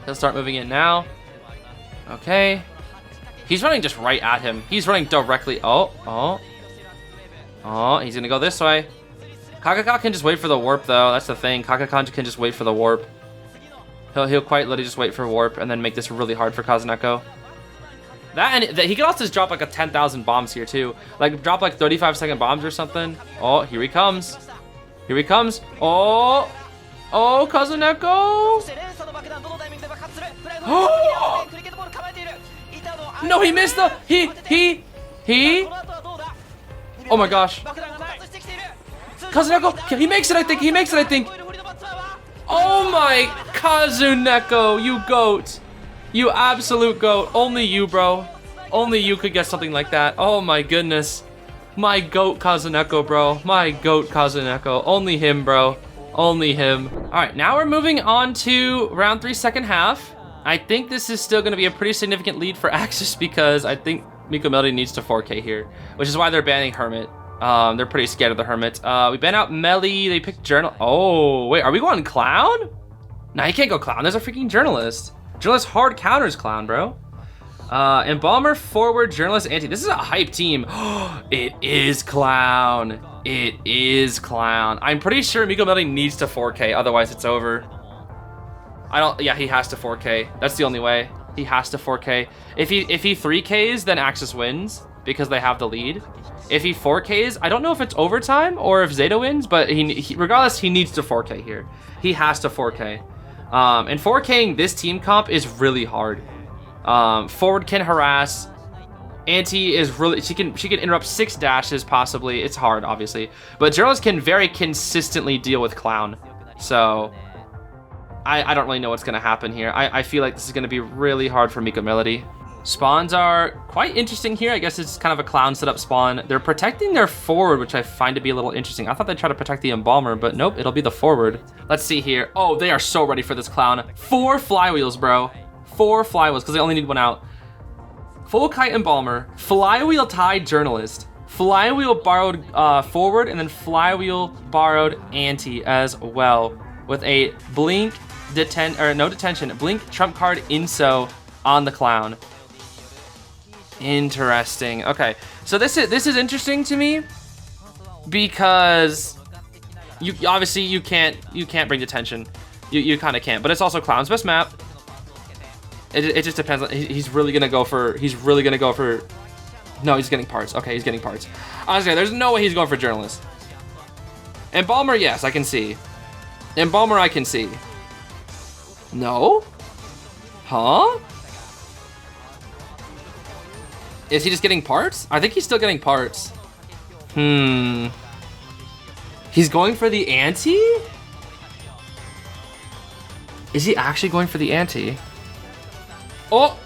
He'll start moving in now. Okay. He's running just right at him. He's running directly. Oh, he's gonna go this way. KZNK can just wait for the warp, though. That's the thing. KZNK can just wait for the warp. He'll quite literally just wait for warp and then make this really hard for KZNK. He can also just drop like a 10,000 bombs here too. Like drop like 35-second bombs or something. Oh, here he comes. Here he comes. Oh, KZNK. Oh! No, he missed the... He... Oh my gosh. KZNK, he makes it, I think. He makes it, I think. Oh my KZNK, you goat. You absolute goat. Only you, bro. Only you could get something like that. Oh my goodness. My goat KZNK, bro. My goat KZNK. Only him, bro. Only him. All right, now we're moving on to round 3, second half. I think this is still going to be a pretty significant lead for AXIZ because I think Miko Melody needs to 4K here, which is why they're banning Hermit. They're pretty scared of the Hermit. We ban out Melly. They picked Journal. Oh, wait, are we going Clown? Nah, you can't go Clown. There's a freaking Journalist. Journalist hard counters Clown, bro. Embalmer, forward, Journalist, anti. This is a hype team. It is Clown. It is Clown. I'm pretty sure Miko Melody needs to 4K, otherwise it's over. Yeah, he has to 4K. That's the only way. He has to 4K. If he 3Ks, then AXIZ wins because they have the lead. If he 4Ks, I don't know if it's overtime or if ZETA wins, but regardless, he needs to 4K here. He has to 4K. And 4King this team comp is really hard. Forward can harass. Anti is really, she can interrupt 6 dashes possibly. It's hard, obviously, but Journalist can very consistently deal with Clown. So I don't really know what's gonna happen here. I feel like this is gonna be really hard for Miko Melody. Spawns are quite interesting here. I guess it's kind of a Clown setup spawn. They're protecting their forward, which I find to be a little interesting. I thought they'd try to protect the Embalmer, but nope, it'll be the forward. Let's see here. Oh, they are so ready for this Clown. 4 flywheels, bro. 4 flywheels, because they only need 1 out. Full kite Embalmer, flywheel tied Journalist, flywheel borrowed forward, and then flywheel borrowed anti as well, with a blink no detention, blink trump card inso on the Clown. Interesting. Okay, so this is interesting to me because you obviously you can't bring detention. You kind of can't, but it's also Clown's best map. It just depends. He's really gonna go for. No, he's getting parts. Okay, he's getting parts. Honestly, there's no way he's going for Journalist. Embalmer, yes, I can see. Embalmer, I can see. No? Huh? Is he just getting parts? I think he's still getting parts. He's going for the anti? Is he actually going for the anti? Oh!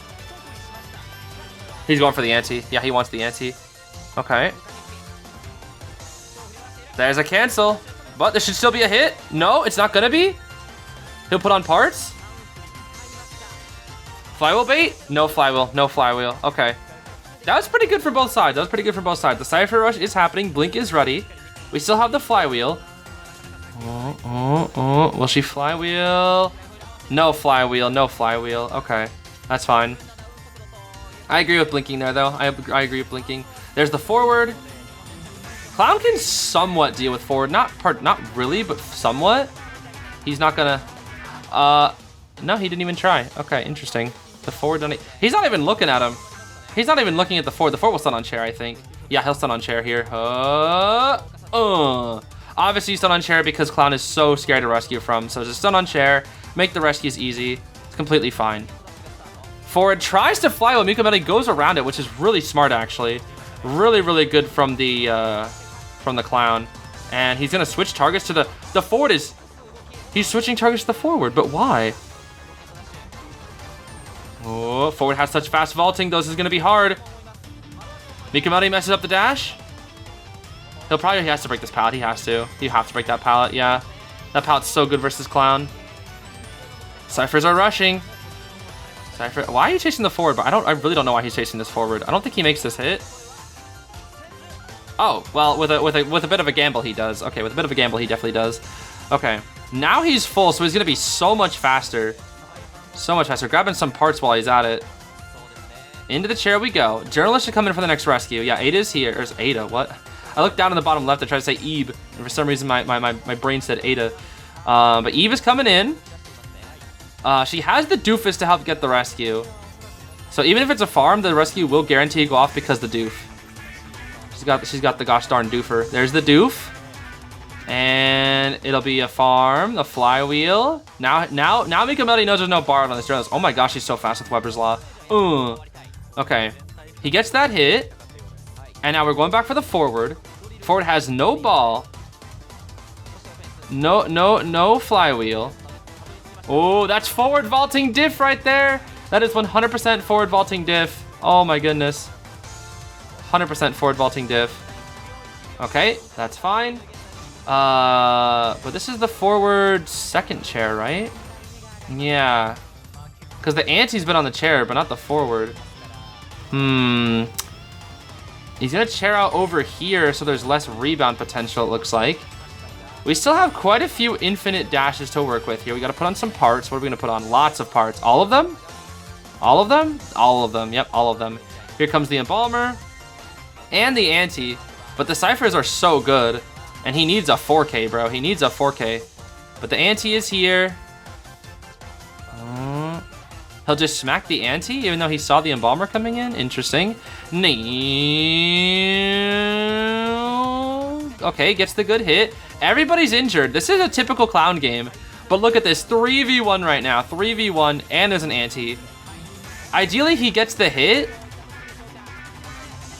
He's going for the anti. Yeah, he wants the anti. Okay. There's a cancel. But there should still be a hit. No, it's not gonna be. He'll put on parts. Flywheel bait? No flywheel. No flywheel. Okay. That was pretty good for both sides. That was pretty good for both sides. The Cypher Rush is happening. Blink is ready. We still have the flywheel. Will she flywheel? No flywheel. No flywheel. Okay. That's fine. I agree with blinking there, though. I agree with blinking. There's the forward. Clown can somewhat deal with forward. Not really, but somewhat. He's not gonna... No, he didn't even try. Okay, interesting. The forward done it. He's not even looking at him. He's not even looking at the forward. The forward will stun on chair, I think. Yeah, he'll stun on chair here. Obviously, he's stun on chair because Clown is so scared to rescue from. So just stun on chair. Make the rescues easy. It's completely fine. Forward tries to fly while Miko Melody goes around it, which is really smart, actually. Really, really good from the Clown. And he's gonna switch targets to the forward is... He's switching targets to the forward, but why? Oh, forward has such fast vaulting, though. This is gonna be hard. Miko Melody messes up the dash. He has to break this pallet. He has to. You have to break that pallet, yeah. That pallet's so good versus Clown. Cyphers are rushing. Cypher, why are you chasing the forward? But I really don't know why he's chasing this forward. I don't think he makes this hit. Oh, well, with a bit of a gamble, he does. Okay, with a bit of a gamble, he definitely does. Okay, now he's full, so he's gonna be so much faster. So much faster. Grabbing some parts while he's at it. Into the chair we go. Journalist should come in for the next rescue. Yeah, Ada's here. There's Ada. What? I looked down in the bottom left to try to say Eve, and for some reason my brain said Ada. But Eve is coming in. She has the doofus to help get the rescue. So even if it's a farm, the rescue will guarantee go off because the doof. She's got the gosh darn doofer. There's the doof. And it'll be a farm, a flywheel. Now Miko Melody knows there's no borrowed on this journalist. Oh my gosh, he's so fast with Weber's Law. Okay. He gets that hit. And now we're going back for the forward. Forward has no ball. No flywheel. Oh, that's forward vaulting diff right there. That is 100% forward vaulting diff. Oh my goodness. 100% forward vaulting diff. Okay, that's fine. But this is the forward second chair, right? Yeah. Because the ante's been on the chair, but not the forward. He's gonna chair out over here, so there's less rebound potential, it looks like. We still have quite a few infinite dashes to work with here. We gotta put on some parts. What are we gonna put on? Lots of parts. All of them? All of them? All of them. Yep, all of them. Here comes the embalmer and the ante. But the ciphers are so good. And he needs a 4K, bro. He needs a 4K. But the ante is here. He'll just smack the ante, even though he saw the embalmer coming in. Interesting. Okay, gets the good hit. Everybody's injured. This is a typical clown game. But look at this. 3v1 right now. 3v1, and there's an ante. Ideally, he gets the hit.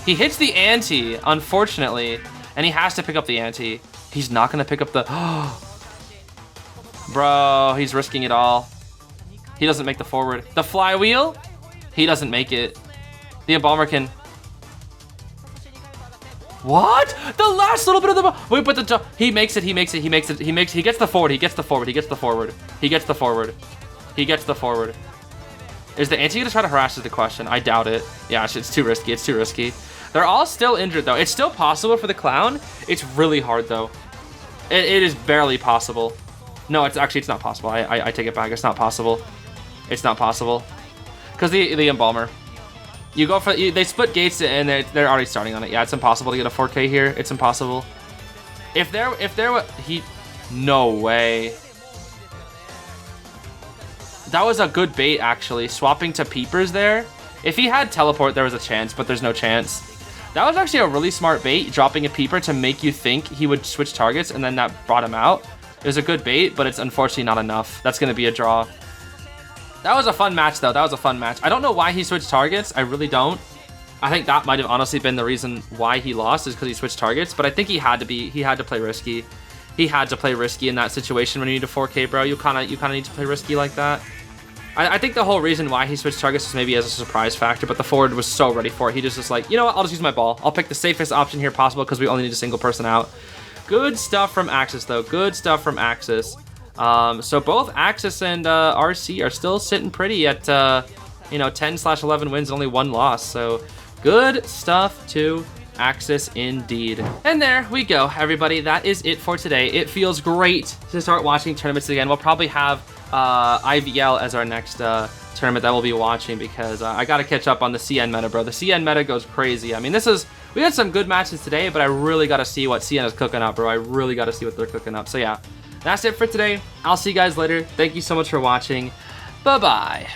He hits the ante, unfortunately. And he has to pick up the ante. He's not going to pick up the... Bro, he's risking it all. He doesn't make the forward. The flywheel? He doesn't make it. The embalmer can... What? The last little bit of the... Wait, but the... He makes it, he makes it, he makes it, he makes... He gets the forward, he gets the forward, he gets the forward. He gets the forward. He gets the forward. Is the ante going to try to harass is the question? I doubt it. Yeah, it's too risky, it's too risky. They're all still injured, though. It's still possible for the clown. It's really hard, though. It is barely possible. No, it's not possible. I take it back. It's not possible. It's not possible. Because the embalmer. You go for... they split gates, and they're already starting on it. Yeah, it's impossible to get a 4K here. It's impossible. If there were... No way. That was a good bait, actually. Swapping to peepers there. If he had teleport, there was a chance, but there's no chance. That was actually a really smart bait, dropping a peeper to make you think he would switch targets, and then that brought him out. It was a good bait, but it's unfortunately not enough. That's going to be a draw. That was a fun match, though. That was a fun match. I don't know why he switched targets. I really don't. I think that might have honestly been the reason why he lost, is because he switched targets, but I think he had to play risky. He had to play risky in that situation when you need a 4K, bro. You kind of need to play risky like that. I think the whole reason why he switched targets was maybe as a surprise factor, but the forward was so ready for it. He just was like, you know what, I'll just use my ball. I'll pick the safest option here possible because we only need a single person out. Good stuff from AXIZ, though. Good stuff from AXIZ. So both AXIZ and RC are still sitting pretty at, 10/11 wins, only 1 loss. So good stuff to AXIZ indeed. And there we go, everybody. That is it for today. It feels great to start watching tournaments again. We'll probably have IVL as our next tournament that we'll be watching because I got to catch up on the CN meta, bro. The CN meta goes crazy. I mean, we had some good matches today, but I really got to see what CN is cooking up, bro. I really got to see what they're cooking up. So yeah, that's it for today. I'll see you guys later. Thank you so much for watching. Bye-bye.